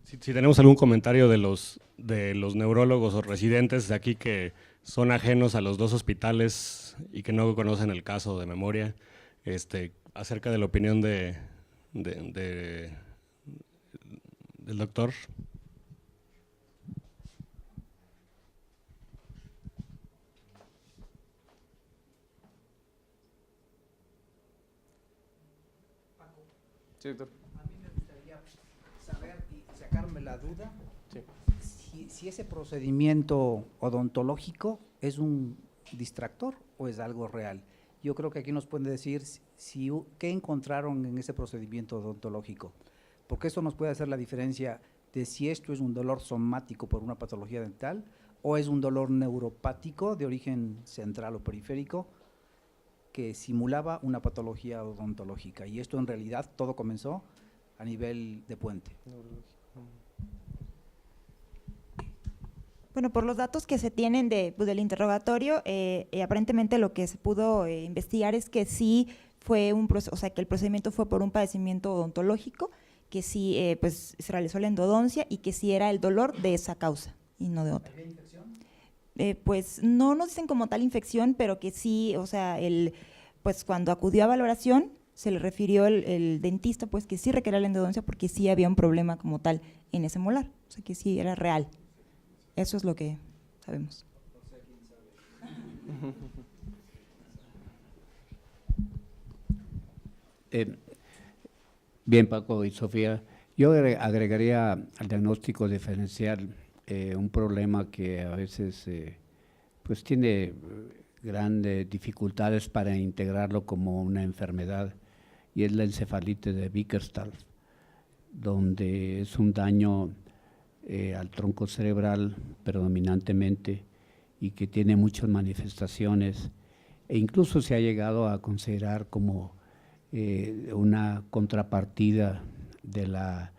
Si tenemos algún comentario de los neurólogos o residentes de aquí que son ajenos a los dos hospitales y que no conocen el caso de memoria, acerca de la opinión del doctor. Sí, doctor. A mí me gustaría saber y sacarme la duda si ese procedimiento odontológico es un distractor o es algo real. Yo creo que aquí nos pueden decir qué encontraron en ese procedimiento odontológico, porque esto nos puede hacer la diferencia de si esto es un dolor somático por una patología dental o es un dolor neuropático de origen central o periférico que simulaba una patología odontológica. Y esto en realidad todo comenzó a nivel de puente. Bueno, por los datos que se tienen del interrogatorio, aparentemente lo que se pudo investigar es que sí fue un proceso, o sea, que el procedimiento fue por un padecimiento odontológico, que sí pues se realizó la endodoncia y que sí era el dolor de esa causa y no de otra. ¿Había infección? Pues no nos dicen como tal infección, pero que sí, o sea, pues cuando acudió a valoración se le refirió el dentista pues que sí requería la endodoncia porque sí había un problema como tal en ese molar, o sea que sí era real. Eso es lo que sabemos. Bien, Paco y Sofía, yo agregaría al diagnóstico diferencial un problema que a veces pues tiene grandes dificultades para integrarlo como una enfermedad, y es la encefalitis de Bickerstaff, donde es un daño al tronco cerebral predominantemente y que tiene muchas manifestaciones, e incluso se ha llegado a considerar como una contrapartida de la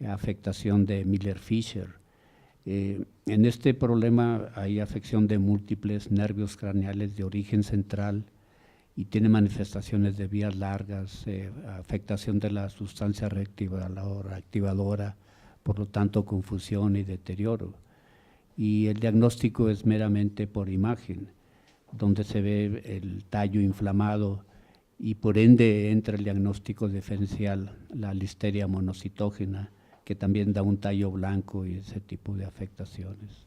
afectación de Miller-Fisher. En este problema hay afección de múltiples nervios craneales de origen central y tiene manifestaciones de vías largas, afectación de la sustancia reactivadora, por lo tanto confusión y deterioro. Y el diagnóstico es meramente por imagen, donde se ve el tallo inflamado y por ende entra el diagnóstico diferencial, la listeria monocitógena, que también da un tallo blanco y ese tipo de afectaciones.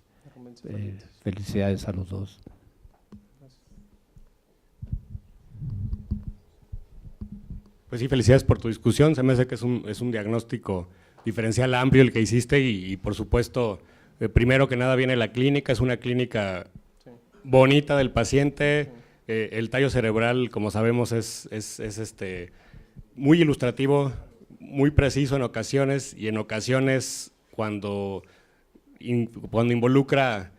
Felicidades a los dos. Pues sí, felicidades por tu discusión. Se me hace que es un diagnóstico diferencial amplio el que hiciste y por supuesto, primero que nada viene la clínica, es una clínica bonita del paciente, El tallo cerebral, como sabemos, es muy ilustrativo, muy preciso en ocasiones, y en ocasiones cuando involucra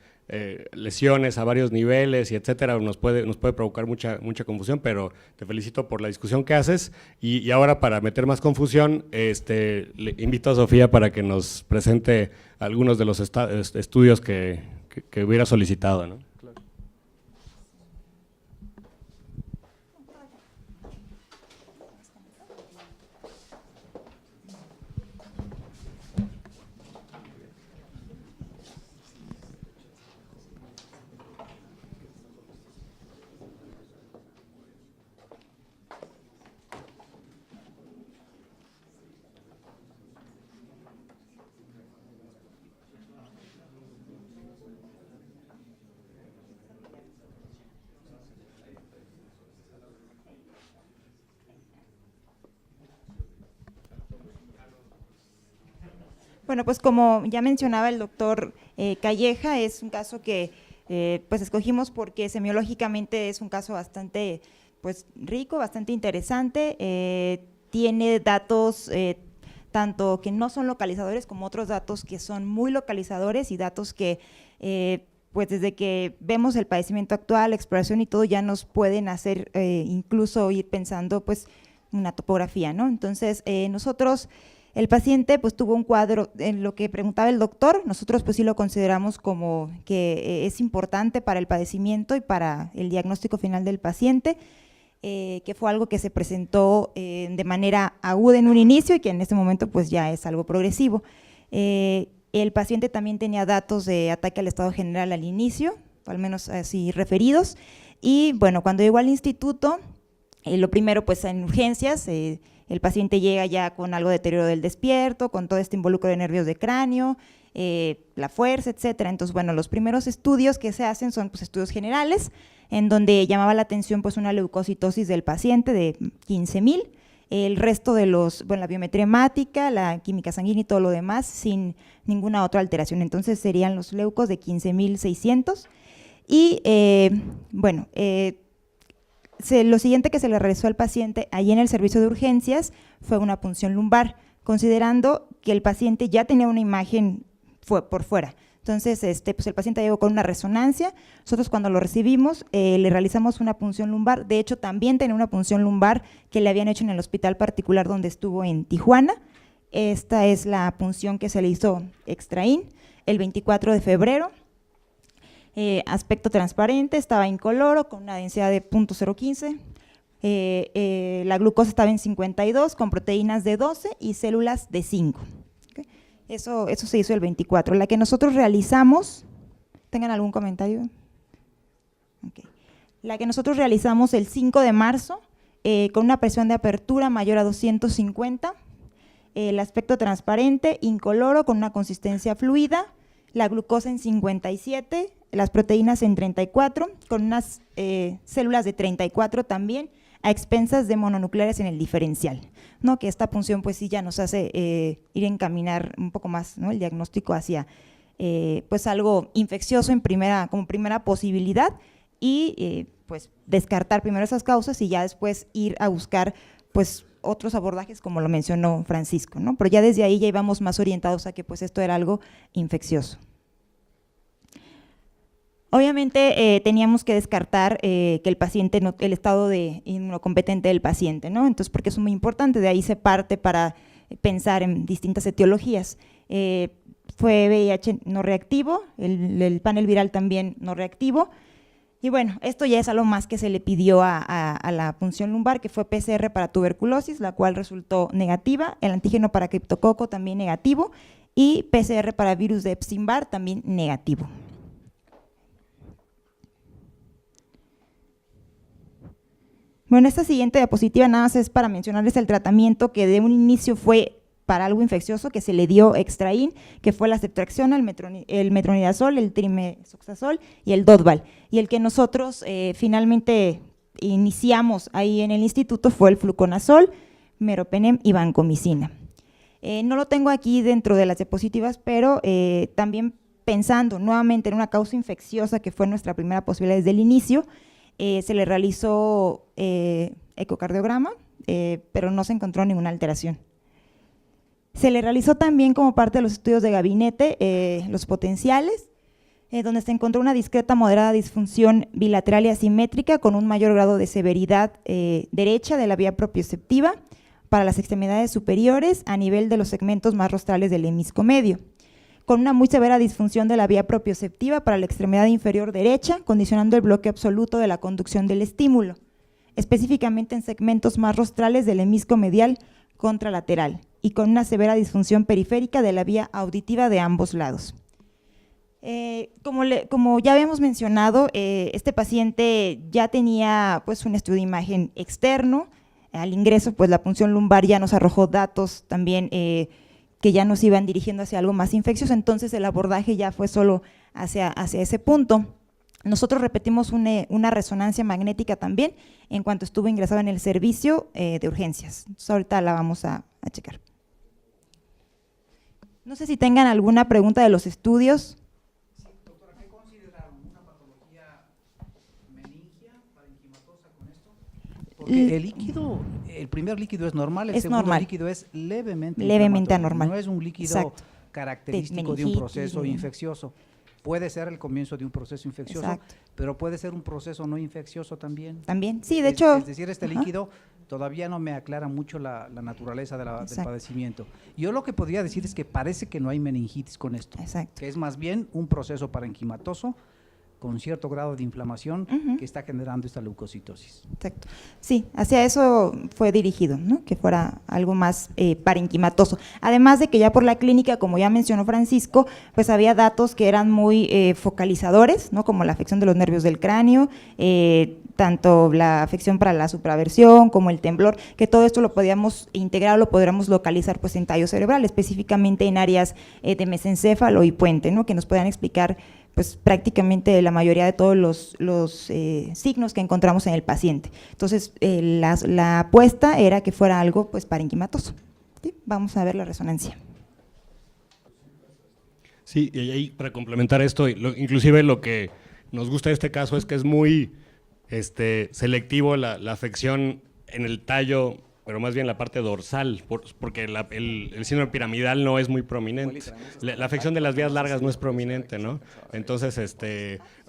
lesiones a varios niveles y etcétera, nos puede provocar mucha confusión, pero te felicito por la discusión que haces. Y ahora, para meter más confusión, le invito a Sofía para que nos presente algunos de los estudios que hubiera solicitado, ¿no? Bueno, pues como ya mencionaba el doctor Calleja, es un caso que pues escogimos porque semiológicamente es un caso bastante pues rico, bastante interesante, tiene datos tanto que no son localizadores como otros datos que son muy localizadores y datos que pues desde que vemos el padecimiento actual, la exploración y todo, ya nos pueden hacer incluso ir pensando pues una topografía, ¿no? Entonces nosotros… El paciente pues tuvo un cuadro, en lo que preguntaba el doctor, nosotros pues sí lo consideramos como que es importante para el padecimiento y para el diagnóstico final del paciente, que fue algo que se presentó de manera aguda en un inicio y que en este momento pues ya es algo progresivo. El paciente también tenía datos de ataque al estado general al inicio, al menos así referidos, y bueno, cuando llegó al instituto, lo primero pues en urgencias, el paciente llega ya con algo de deterioro del despierto, con todo este involucro de nervios de cráneo, la fuerza, etcétera. Entonces, bueno, los primeros estudios que se hacen son pues, estudios generales, en donde llamaba la atención pues una leucocitosis del paciente de 15,000, el resto de la biometría hemática, la química sanguínea y todo lo demás sin ninguna otra alteración. Entonces serían los leucos de 15,600 y bueno, lo siguiente que se le realizó al paciente ahí en el servicio de urgencias fue una punción lumbar, considerando que el paciente ya tenía una imagen por fuera. Entonces, pues el paciente llegó con una resonancia, nosotros cuando lo recibimos le realizamos una punción lumbar, de hecho también tenía una punción lumbar que le habían hecho en el hospital particular donde estuvo en Tijuana. Esta es la punción que se le hizo extraín el 24 de febrero. Aspecto transparente, estaba incoloro con una densidad de 0.015, la glucosa estaba en 52 con proteínas de 12 y células de 5. ¿Okay? Eso se hizo el 24. La que nosotros realizamos, ¿tengan algún comentario? Okay. La que nosotros realizamos el 5 de marzo con una presión de apertura mayor a 250, el aspecto transparente, incoloro con una consistencia fluida, la glucosa en 57, las proteínas en 34, con unas células de 34 también, a expensas de mononucleares en el diferencial, ¿no? Que esta punción pues sí ya nos hace ir a encaminar un poco más, ¿no? El diagnóstico hacia pues algo infeccioso como primera posibilidad y pues descartar primero esas causas y ya después ir a buscar pues otros abordajes como lo mencionó Francisco, ¿no? Pero ya desde ahí ya íbamos más orientados a que pues esto era algo infeccioso. Obviamente teníamos que descartar que el paciente, el estado de inmunocompetente del paciente, ¿no? Entonces, porque eso es muy importante, de ahí se parte para pensar en distintas etiologías. Fue VIH no reactivo, el panel viral también no reactivo, y bueno, esto ya es algo más que se le pidió a la punción lumbar, que fue PCR para tuberculosis, la cual resultó negativa, el antígeno para criptococo también negativo, y PCR para virus de Epstein-Barr también negativo. Bueno, esta siguiente diapositiva nada más es para mencionarles el tratamiento que de un inicio fue para algo infeccioso, que se le dio extraín, que fue la ceftriaxona, el metronidazol, el trimesoxazol y el dotval. Y el que nosotros finalmente iniciamos ahí en el instituto fue el fluconazol, meropenem y vancomicina. No lo tengo aquí dentro de las diapositivas, pero también pensando nuevamente en una causa infecciosa que fue nuestra primera posibilidad desde el inicio, Se le realizó ecocardiograma, pero no se encontró ninguna alteración. Se le realizó también como parte de los estudios de gabinete los potenciales, donde se encontró una discreta moderada disfunción bilateral y asimétrica con un mayor grado de severidad derecha de la vía propioceptiva para las extremidades superiores a nivel de los segmentos más rostrales del hemisco medio, con una muy severa disfunción de la vía propioceptiva para la extremidad inferior derecha, condicionando el bloqueo absoluto de la conducción del estímulo, específicamente en segmentos más rostrales del hemisco medial contralateral y con una severa disfunción periférica de la vía auditiva de ambos lados. Como ya habíamos mencionado, este paciente ya tenía pues un estudio de imagen externo. Al ingreso, pues la punción lumbar ya nos arrojó datos también que ya nos iban dirigiendo hacia algo más infeccioso, entonces el abordaje ya fue solo hacia ese punto. Nosotros repetimos una resonancia magnética también en cuanto estuvo ingresado en el servicio de urgencias. Entonces ahorita la vamos a checar. No sé si tengan alguna pregunta de los estudios. Sí, doctora, ¿qué consideraron? ¿Una patología meningia, parenquimatosa con esto? Porque el líquido, el primer líquido es normal, el segundo normal. líquido es levemente anormal. No es un líquido Exacto. característico de un meningitis, proceso infeccioso. Puede ser el comienzo de un proceso infeccioso, Exacto. pero puede ser un proceso no infeccioso también. También, sí, de hecho. Es decir, este líquido todavía no me aclara mucho la naturaleza del padecimiento. Yo lo que podría decir es que parece que no hay meningitis con esto, Exacto. que es más bien un proceso parenquimatoso con cierto grado de inflamación que está generando esta leucocitosis. Exacto. Sí, hacia eso fue dirigido, ¿no? Que fuera algo más parenquimatoso. Además de que ya por la clínica, como ya mencionó Francisco, pues había datos que eran muy focalizadores, ¿no? Como la afección de los nervios del cráneo, tanto la afección para la supraversión como el temblor, que todo esto lo podíamos integrar, lo podríamos localizar pues en tallo cerebral, específicamente en áreas de mesencéfalo y puente, ¿no? Que nos puedan explicar pues prácticamente la mayoría de todos los signos que encontramos en el paciente. Entonces, la apuesta era que fuera algo pues parenquimatoso. ¿Sí? Vamos a ver la resonancia. Sí, y ahí para complementar esto, inclusive lo que nos gusta de este caso es que es muy selectivo la afección en el tallo, pero más bien la parte dorsal, porque el síndrome piramidal no es muy prominente. La afección de las vías largas no es prominente, ¿no? Entonces,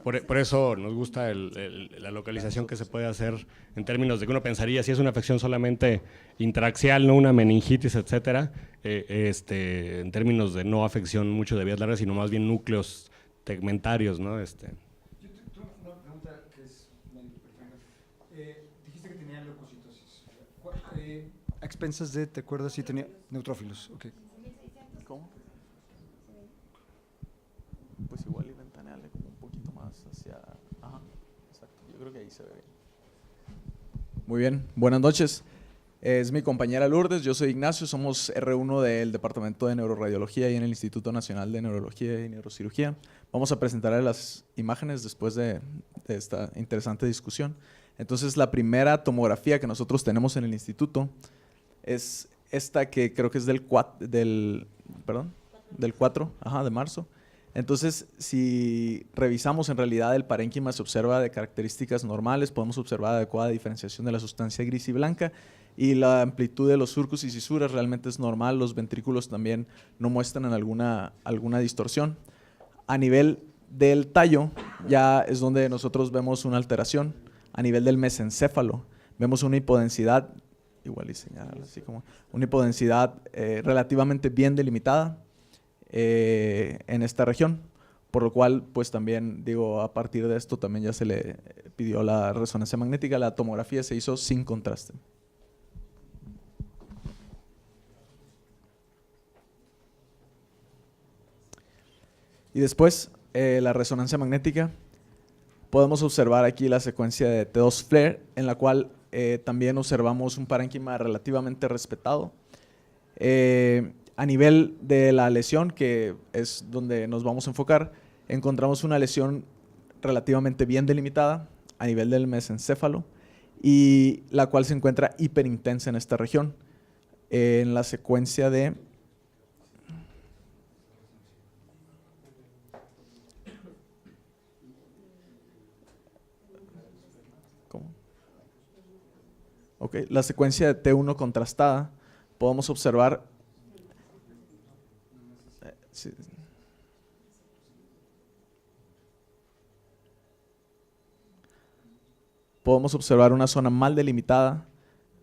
por eso nos gusta la localización que se puede hacer en términos de que uno pensaría si es una afección solamente intraaxial, no una meningitis, etcétera, en términos de no afección mucho de vías largas, sino más bien núcleos tegmentarios, ¿no? Yo tengo una pregunta que es dijiste que tenía leucocitosis. A expensas de, ¿te acuerdas si tenía neutrófilos? Okay. ¿Cómo? Pues igual y ventanearle como un poquito más hacia… Ajá, exacto, yo creo que ahí se ve bien. Muy bien, buenas noches. Es mi compañera Lourdes, yo soy Ignacio, somos R1 del Departamento de Neuroradiología y en el Instituto Nacional de Neurología y Neurocirugía. Vamos a presentarles las imágenes después de esta interesante discusión. Entonces, la primera tomografía que nosotros tenemos en el instituto es esta que creo que es del 4 de marzo. Entonces, si revisamos en realidad el parénquima se observa de características normales, podemos observar adecuada diferenciación de la sustancia gris y blanca y la amplitud de los surcos y cisuras realmente es normal, los ventrículos también no muestran alguna distorsión. A nivel del tallo ya es donde nosotros vemos una alteración, a nivel del mesencéfalo vemos una hipodensidad, igual y señalar así como una hipodensidad relativamente bien delimitada en esta región, por lo cual pues también digo a partir de esto también ya se le pidió la resonancia magnética, la tomografía se hizo sin contraste. Y después la resonancia magnética, podemos observar aquí la secuencia de T2 FLAIR en la cual también observamos un parénquima relativamente respetado. A nivel de la lesión, que es donde nos vamos a enfocar, encontramos una lesión relativamente bien delimitada a nivel del mesencéfalo y la cual se encuentra hiperintensa en esta región. En la secuencia de Ok, la secuencia de T1 contrastada, podemos observar sí. Podemos observar una zona mal delimitada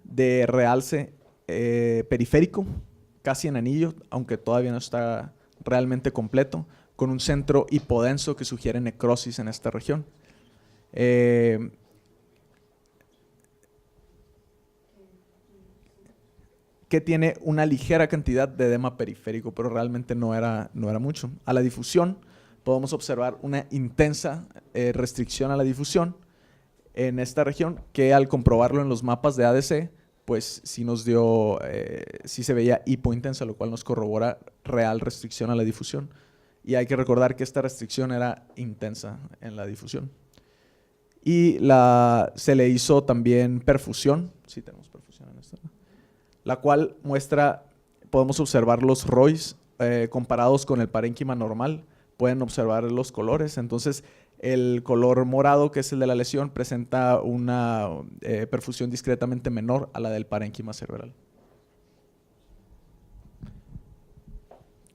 de realce periférico, casi en anillo, aunque todavía no está realmente completo, con un centro hipodenso que sugiere necrosis en esta región. Que tiene una ligera cantidad de edema periférico, pero realmente no era mucho. A la difusión podemos observar una intensa restricción a la difusión en esta región, que al comprobarlo en los mapas de ADC, pues sí nos dio, sí se veía hipointensa, lo cual nos corrobora real restricción a la difusión. Y hay que recordar que esta restricción era intensa en la difusión. Y se le hizo también perfusión, sí tenemos perfusión en esta, la cual muestra, podemos observar los ROIs comparados con el parénquima normal, pueden observar los colores. Entonces el color morado, que es el de la lesión, presenta una perfusión discretamente menor a la del parénquima cerebral.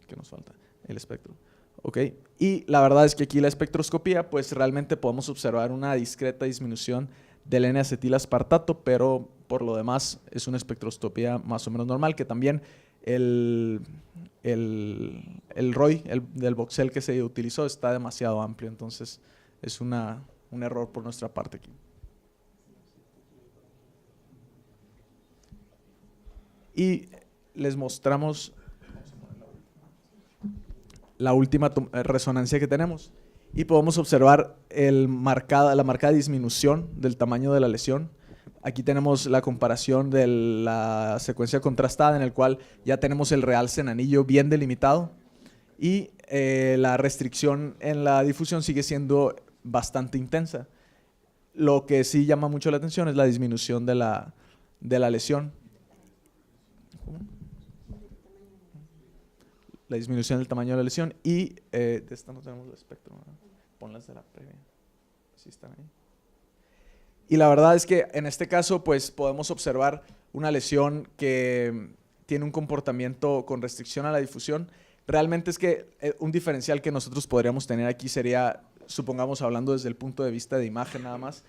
¿Qué nos falta? El espectro. Ok, y la verdad es que aquí la espectroscopía, pues realmente podemos observar una discreta disminución del N-acetilaspartato, pero por lo demás es una espectroscopía más o menos normal, que también el ROI del voxel que se utilizó está demasiado amplio, entonces es un error por nuestra parte aquí. Y les mostramos la última resonancia que tenemos y podemos observar la marcada disminución del tamaño de la lesión. Aquí tenemos la comparación de la secuencia contrastada, en el cual ya tenemos el realce en anillo bien delimitado y la restricción en la difusión sigue siendo bastante intensa. Lo que sí llama mucho la atención es la disminución de la lesión. La disminución del tamaño de la lesión y de esta no tenemos el espectro, ¿verdad? Ponlas de la previa, sí están ahí. Y la verdad es que en este caso pues podemos observar una lesión que tiene un comportamiento con restricción a la difusión. Realmente es que un diferencial que nosotros podríamos tener aquí sería, supongamos hablando desde el punto de vista de imagen nada más,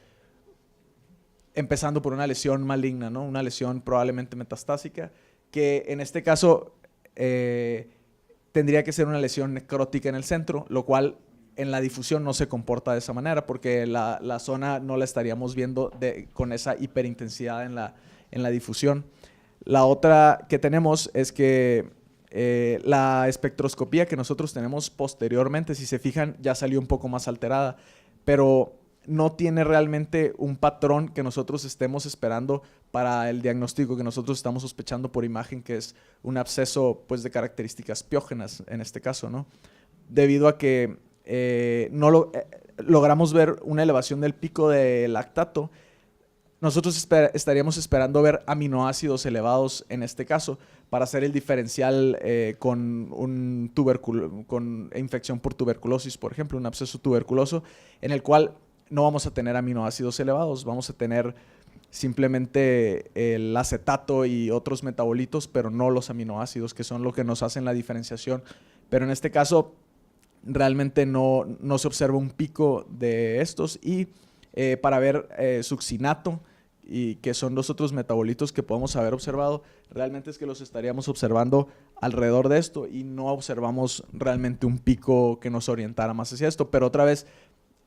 empezando por una lesión maligna, ¿no? Una lesión probablemente metastásica, que en este caso tendría que ser una lesión necrótica en el centro, lo cual en la difusión no se comporta de esa manera, porque la zona no la estaríamos viendo con esa hiperintensidad en la difusión. La otra que tenemos es que la espectroscopía que nosotros tenemos posteriormente, si se fijan, ya salió un poco más alterada, pero no tiene realmente un patrón que nosotros estemos esperando para el diagnóstico que nosotros estamos sospechando por imagen, que es un absceso pues, de características piógenas en este caso, ¿no? Debido a que logramos ver una elevación del pico de lactato, nosotros estaríamos esperando ver aminoácidos elevados en este caso para hacer el diferencial con infección por tuberculosis, por ejemplo, un absceso tuberculoso, en el cual no vamos a tener aminoácidos elevados, vamos a tener simplemente el acetato y otros metabolitos, pero no los aminoácidos, que son lo que nos hacen la diferenciación. Pero en este caso realmente no se observa un pico de estos, y para ver succinato, y que son los otros metabolitos que podemos haber observado, realmente es que los estaríamos observando alrededor de esto y no observamos realmente un pico que nos orientara más hacia esto. Pero otra vez,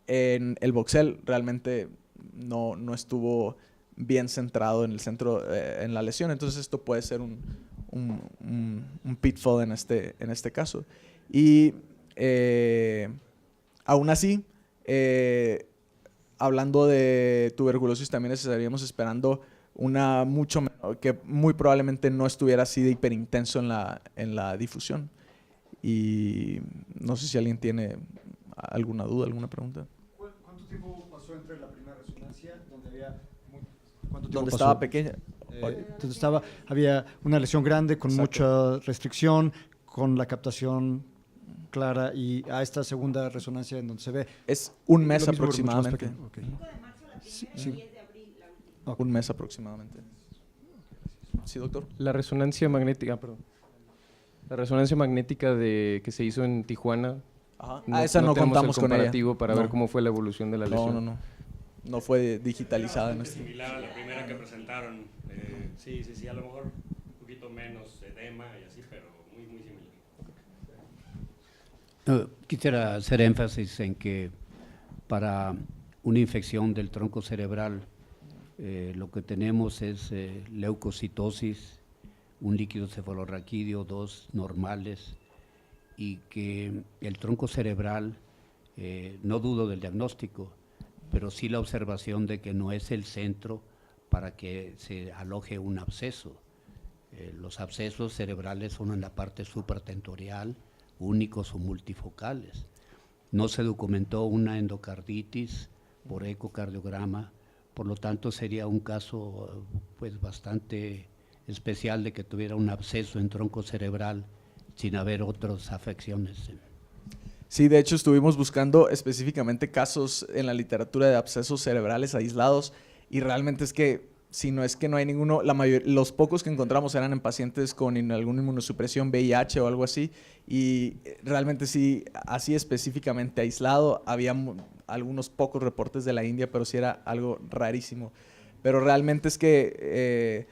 en el voxel realmente no estuvo bien centrado en el centro, en la lesión, entonces esto puede ser un pitfall en este caso. Y aún así, hablando de tuberculosis, también estaríamos esperando una mucho menor, que muy probablemente no estuviera así de hiperintenso en la difusión. Y no sé si alguien tiene alguna duda, alguna pregunta. ¿Cuánto tiempo pasó entre la primera resonancia, donde estaba pequeña? Donde había una lesión grande con mucha restricción, con la captación clara, y a esta segunda resonancia en donde se ve. Es un mes aproximadamente. Okay. Sí. un mes aproximadamente. Sí, doctor. La resonancia magnética, perdón. La resonancia magnética que se hizo en Tijuana. Ajá. Esa no tenemos contamos el con ella. comparativo para No. ver cómo fue la evolución de la lesión. No fue digitalizada. En este. Similar a la primera que presentaron. Sí, a lo mejor un poquito menos edema y así, pero muy similar. Quisiera hacer énfasis en que para una infección del tronco cerebral lo que tenemos es leucocitosis, un líquido cefalorraquídeo, 2 normales, y que el tronco cerebral, no dudo del diagnóstico, pero sí la observación de que no es el centro para que se aloje un absceso. Los abscesos cerebrales son en la parte supratentorial, únicos o multifocales. No se documentó una endocarditis por ecocardiograma, por lo tanto sería un caso pues bastante especial de que tuviera un absceso en tronco cerebral sin haber otras afecciones. Sí, de hecho estuvimos buscando específicamente casos en la literatura de abscesos cerebrales aislados y realmente es que, si no es que no hay ninguno, los pocos que encontramos eran en pacientes con alguna inmunosupresión VIH o algo así, y realmente sí, así específicamente aislado, había algunos pocos reportes de la India, pero sí era algo rarísimo. Pero realmente es que,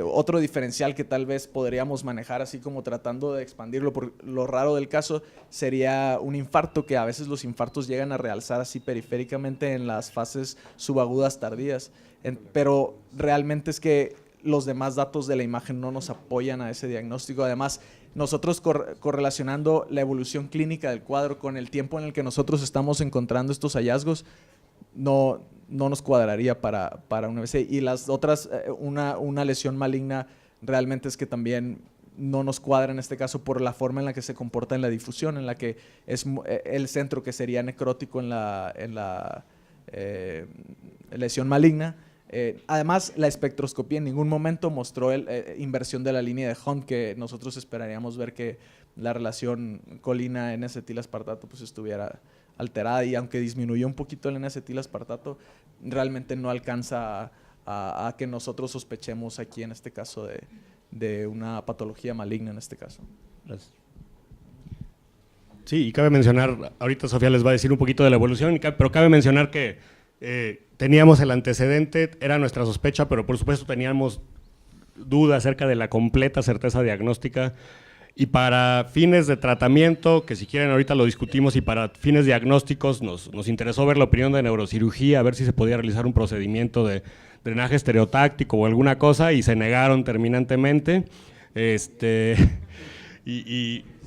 otro diferencial que tal vez podríamos manejar así como tratando de expandirlo, por lo raro del caso, sería un infarto, que a veces los infartos llegan a realzar así periféricamente en las fases subagudas tardías, pero realmente es que los demás datos de la imagen no nos apoyan a ese diagnóstico. Además, nosotros correlacionando la evolución clínica del cuadro con el tiempo en el que nosotros estamos encontrando estos hallazgos, no nos cuadraría para una BC. Y las otras, una lesión maligna, realmente es que también no nos cuadra en este caso por la forma en la que se comporta en la difusión, en la que es el centro que sería necrótico en la lesión maligna. Además, la espectroscopía en ningún momento mostró inversión de la línea de Hunt, que nosotros esperaríamos ver que la relación colina N-acetilaspartato pues estuviera alterada, y aunque disminuyó un poquito el N-acetilaspartato, realmente no alcanza a que nosotros sospechemos aquí en este caso de una patología maligna en este caso. Gracias. Sí, y cabe mencionar, ahorita Sofía les va a decir un poquito de la evolución, pero cabe mencionar que teníamos el antecedente, era nuestra sospecha, pero por supuesto teníamos duda acerca de la completa certeza diagnóstica, y para fines de tratamiento, que si quieren ahorita lo discutimos, y para fines diagnósticos nos interesó ver la opinión de neurocirugía, a ver si se podía realizar un procedimiento de drenaje estereotáctico o alguna cosa, y se negaron terminantemente.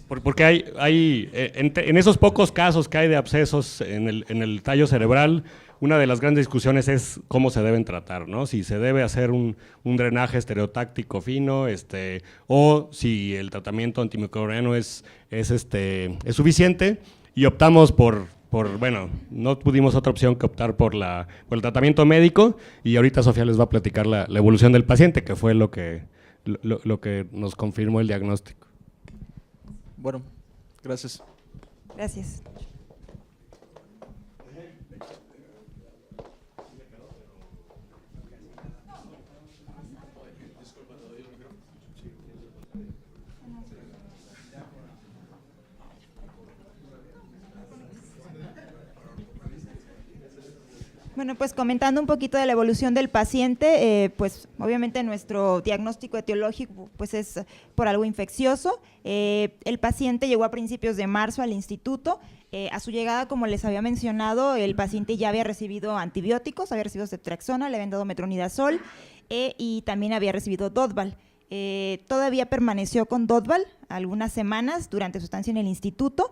Porque hay en esos pocos casos que hay de abscesos en el tallo cerebral, una de las grandes discusiones es cómo se deben tratar, ¿no? Si se debe hacer un drenaje estereotáctico fino, o si el tratamiento antimicrobiano es suficiente, y optamos bueno, no tuvimos otra opción que optar por el tratamiento médico, y ahorita Sofía les va a platicar la evolución del paciente, que fue lo que nos confirmó el diagnóstico. Bueno, gracias. Gracias. Bueno, pues comentando un poquito de la evolución del paciente, pues obviamente nuestro diagnóstico etiológico pues es por algo infeccioso. El paciente llegó a principios de marzo al instituto. A su llegada, como les había mencionado, el paciente ya había recibido antibióticos, había recibido ceftriaxona, le habían dado metronidazol y también había recibido Dotval. Todavía permaneció con Dotval algunas semanas durante su estancia en el instituto,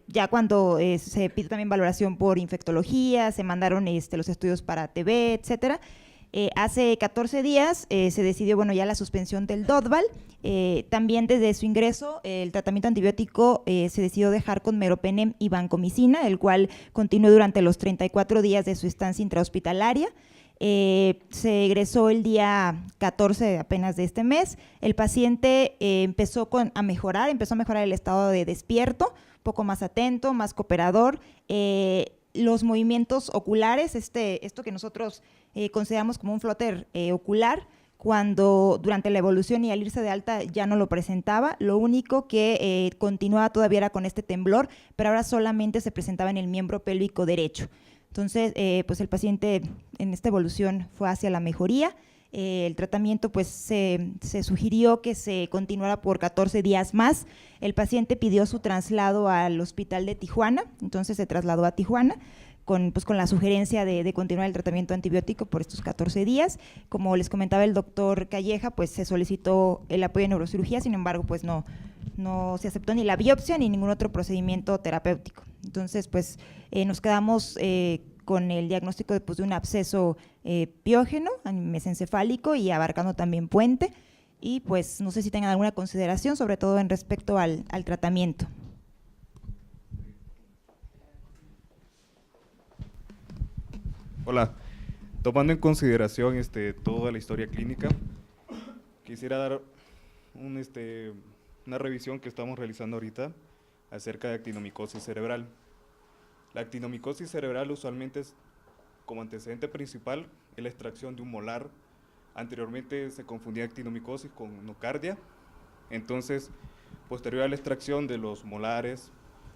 ya cuando se pidió también valoración por infectología, se mandaron los estudios para TB, etcétera. Hace 14 días se decidió, bueno, ya la suspensión del Dotval. También desde su ingreso, el tratamiento antibiótico se decidió dejar con meropenem y vancomicina, el cual continuó durante los 34 días de su estancia intrahospitalaria. Se egresó el día 14 apenas de este mes. El paciente empezó a mejorar el estado de despierto, un poco más atento, más cooperador. los movimientos oculares, esto que nosotros consideramos como un flóter ocular, cuando durante la evolución y al irse de alta ya no lo presentaba, lo único que continuaba todavía era con este temblor, pero ahora solamente se presentaba en el miembro pélvico derecho. Entonces, pues el paciente en esta evolución fue hacia la mejoría. El tratamiento pues se sugirió que se continuara por 14 días más. El paciente pidió su traslado al hospital de Tijuana, entonces se trasladó a Tijuana con la sugerencia de continuar el tratamiento antibiótico por estos 14 días. Como les comentaba el doctor Calleja, pues se solicitó el apoyo de neurocirugía, sin embargo pues no se aceptó ni la biopsia ni ningún otro procedimiento terapéutico. Entonces pues nos quedamos con el diagnóstico de un absceso piógeno, mesencefálico y abarcando también puente, y pues no sé si tengan alguna consideración, sobre todo en respecto al tratamiento. Hola, tomando en consideración toda la historia clínica, quisiera dar una revisión que estamos realizando ahorita acerca de actinomicosis cerebral. La actinomicosis cerebral usualmente es, como antecedente principal, es la extracción de un molar. Anteriormente se confundía actinomicosis con nocardia. Entonces, posterior a la extracción de los molares,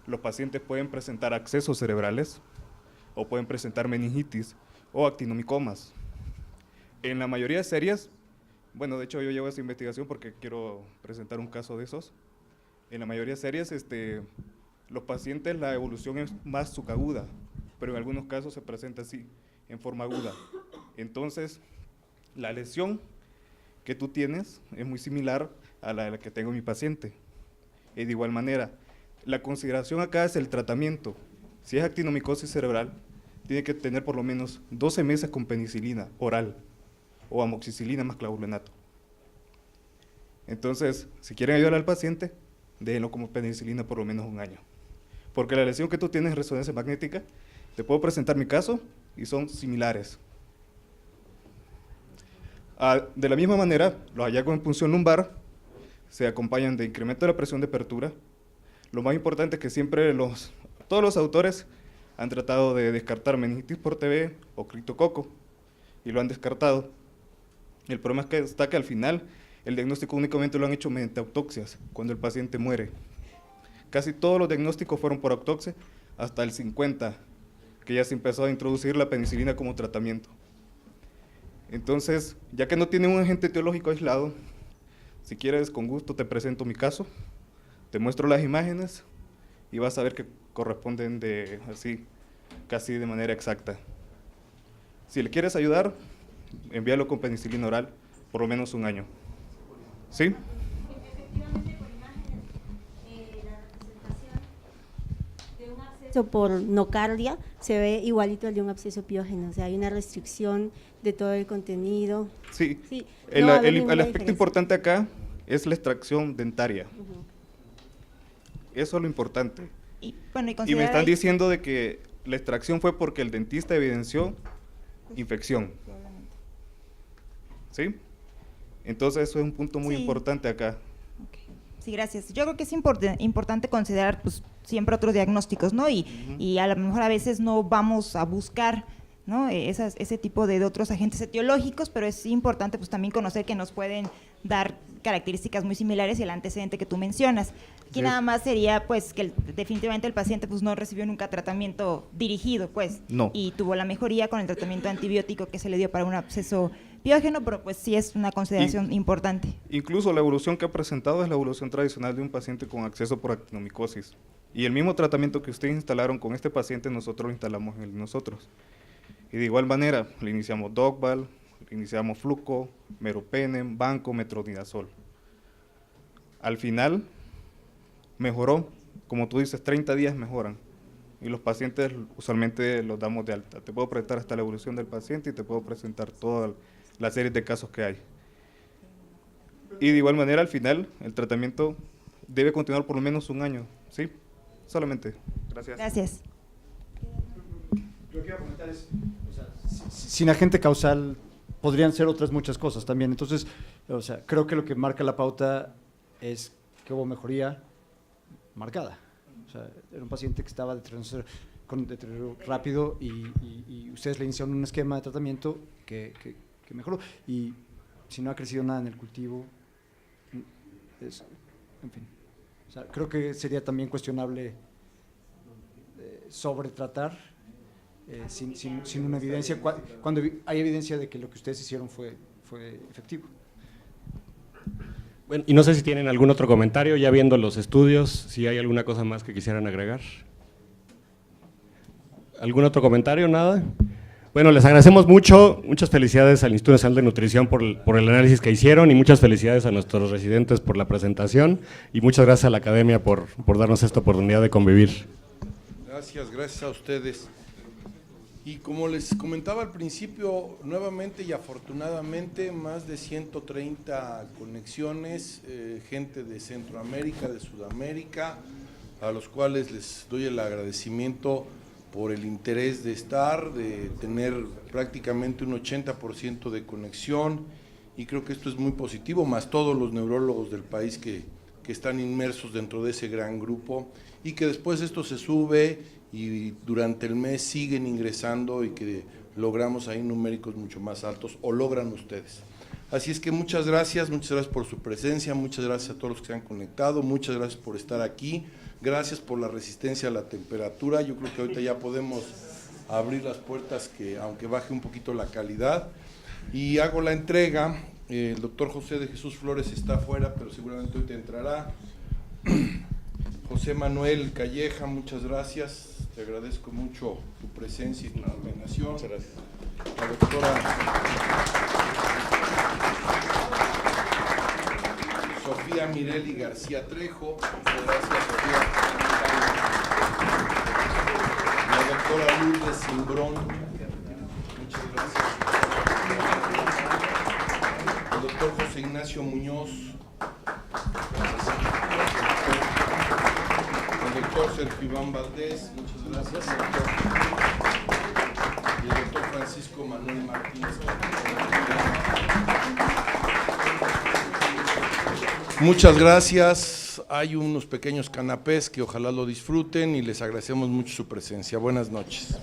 los pacientes pueden presentar accesos cerebrales o pueden presentar meningitis o actinomicomas. En la mayoría de series, bueno, de hecho yo llevo esa investigación porque quiero presentar un caso de esos. En la mayoría de series, los pacientes, la evolución es más subaguda, pero en algunos casos se presenta así, en forma aguda. Entonces, la lesión que tú tienes es muy similar a la que tengo mi paciente. Y de igual manera, la consideración acá es el tratamiento. Si es actinomicosis cerebral, tiene que tener por lo menos 12 meses con penicilina oral o amoxicilina más clavulenato. Entonces, si quieren ayudar al paciente, déjenlo como penicilina por lo menos un año. Porque la lesión que tú tienes en resonancia magnética, te puedo presentar mi caso y son similares. De la misma manera, los hallazgos en punción lumbar se acompañan de incremento de la presión de apertura. Lo más importante es que siempre todos los autores han tratado de descartar meningitis por TB o criptococo y lo han descartado. El problema es que está que al final el diagnóstico únicamente lo han hecho mediante autopsias, cuando el paciente muere. Casi todos los diagnósticos fueron por autopsia, hasta el 50, que ya se empezó a introducir la penicilina como tratamiento. Entonces, ya que no tiene un agente etiológico aislado, si quieres, con gusto te presento mi caso, te muestro las imágenes y vas a ver que corresponden casi de manera exacta. Si le quieres ayudar, envíalo con penicilina oral por lo menos un año. ¿Sí? Efectivamente, por imágenes, la representación de un absceso por nocardia se ve igualito al de un absceso piógeno, o sea, hay una restricción de todo el contenido. Sí, Sí, el no va a haber aspecto ninguna diferencia. importante acá es la extracción dentaria. Eso es lo importante. Y me considerar están ahí- diciendo de que la extracción fue porque el dentista evidenció infección. ¿Sí? Entonces eso es un punto muy Sí. importante acá. Ok. Sí, gracias. Yo creo que es importante considerar pues, siempre otros diagnósticos, ¿no? Y a lo mejor a veces no vamos a buscar, ¿no? Ese tipo de otros agentes etiológicos, pero es importante pues también conocer que nos pueden dar características muy similares y el antecedente que tú mencionas. Aquí nada más sería pues que definitivamente el paciente pues no recibió nunca tratamiento dirigido, pues, No. y tuvo la mejoría con el tratamiento antibiótico que se le dio para un absceso piógeno, pero pues sí es una consideración importante. Incluso la evolución que ha presentado es la evolución tradicional de un paciente con acceso por actinomicosis. Y el mismo tratamiento que ustedes instalaron con este paciente, nosotros lo instalamos en el de nosotros. Y de igual manera, le iniciamos Dogval, le iniciamos Fluco, Meropenem, Banco, Metronidazol. Al final, mejoró, como tú dices, 30 días mejoran. Y los pacientes usualmente los damos de alta. Te puedo presentar hasta la evolución del paciente y te puedo presentar toda la serie de casos que hay. Y de igual manera, al final, el tratamiento debe continuar por lo menos un año, ¿sí? Solamente. Gracias. Gracias. Lo que iba a comentar es, sin agente causal podrían ser otras muchas cosas también. Entonces, creo que lo que marca la pauta es que hubo mejoría marcada. Era un paciente que estaba de con deterioro rápido y ustedes le iniciaron un esquema de tratamiento que mejoró. Y si no ha crecido nada en el cultivo, en fin. O sea, creo que sería también cuestionable sobretratar sin una evidencia, cuando hay evidencia de que lo que ustedes hicieron fue efectivo. Bueno, y no sé si tienen algún otro comentario, ya viendo los estudios, si hay alguna cosa más que quisieran agregar. ¿Algún otro comentario? ¿Nada? Bueno, les agradecemos mucho, muchas felicidades al Instituto Nacional de Nutrición por el análisis que hicieron y muchas felicidades a nuestros residentes por la presentación y muchas gracias a la Academia por darnos esta oportunidad de convivir. Gracias a ustedes. Y como les comentaba al principio, nuevamente y afortunadamente, más de 130 conexiones, gente de Centroamérica, de Sudamérica, a los cuales les doy el agradecimiento por el interés de estar, de tener prácticamente un 80% de conexión, y creo que esto es muy positivo, más todos los neurólogos del país que están inmersos dentro de ese gran grupo, y que después esto se sube y durante el mes siguen ingresando y que logramos ahí numéricos mucho más altos, o logran ustedes. Así es que muchas gracias por su presencia, muchas gracias a todos los que se han conectado, muchas gracias por estar aquí, gracias por la resistencia a la temperatura. Yo creo que ahorita ya podemos abrir las puertas, que aunque baje un poquito la calidad, y hago la entrega. El doctor José de Jesús Flores está afuera, pero seguramente ahorita entrará. José Manuel Calleja, muchas gracias, te agradezco mucho tu presencia y tu nominación. Muchas gracias. La doctora Sofía Mireli García Trejo, muchas gracias, Sofía. La doctora Lourdes Simbrón, muchas gracias. El doctor José Ignacio Muñoz, el doctor Sergio Iván Valdés, muchas gracias. Y el doctor Francisco Manuel Martínez. Muchas gracias. Hay unos pequeños canapés que ojalá lo disfruten y les agradecemos mucho su presencia. Buenas noches.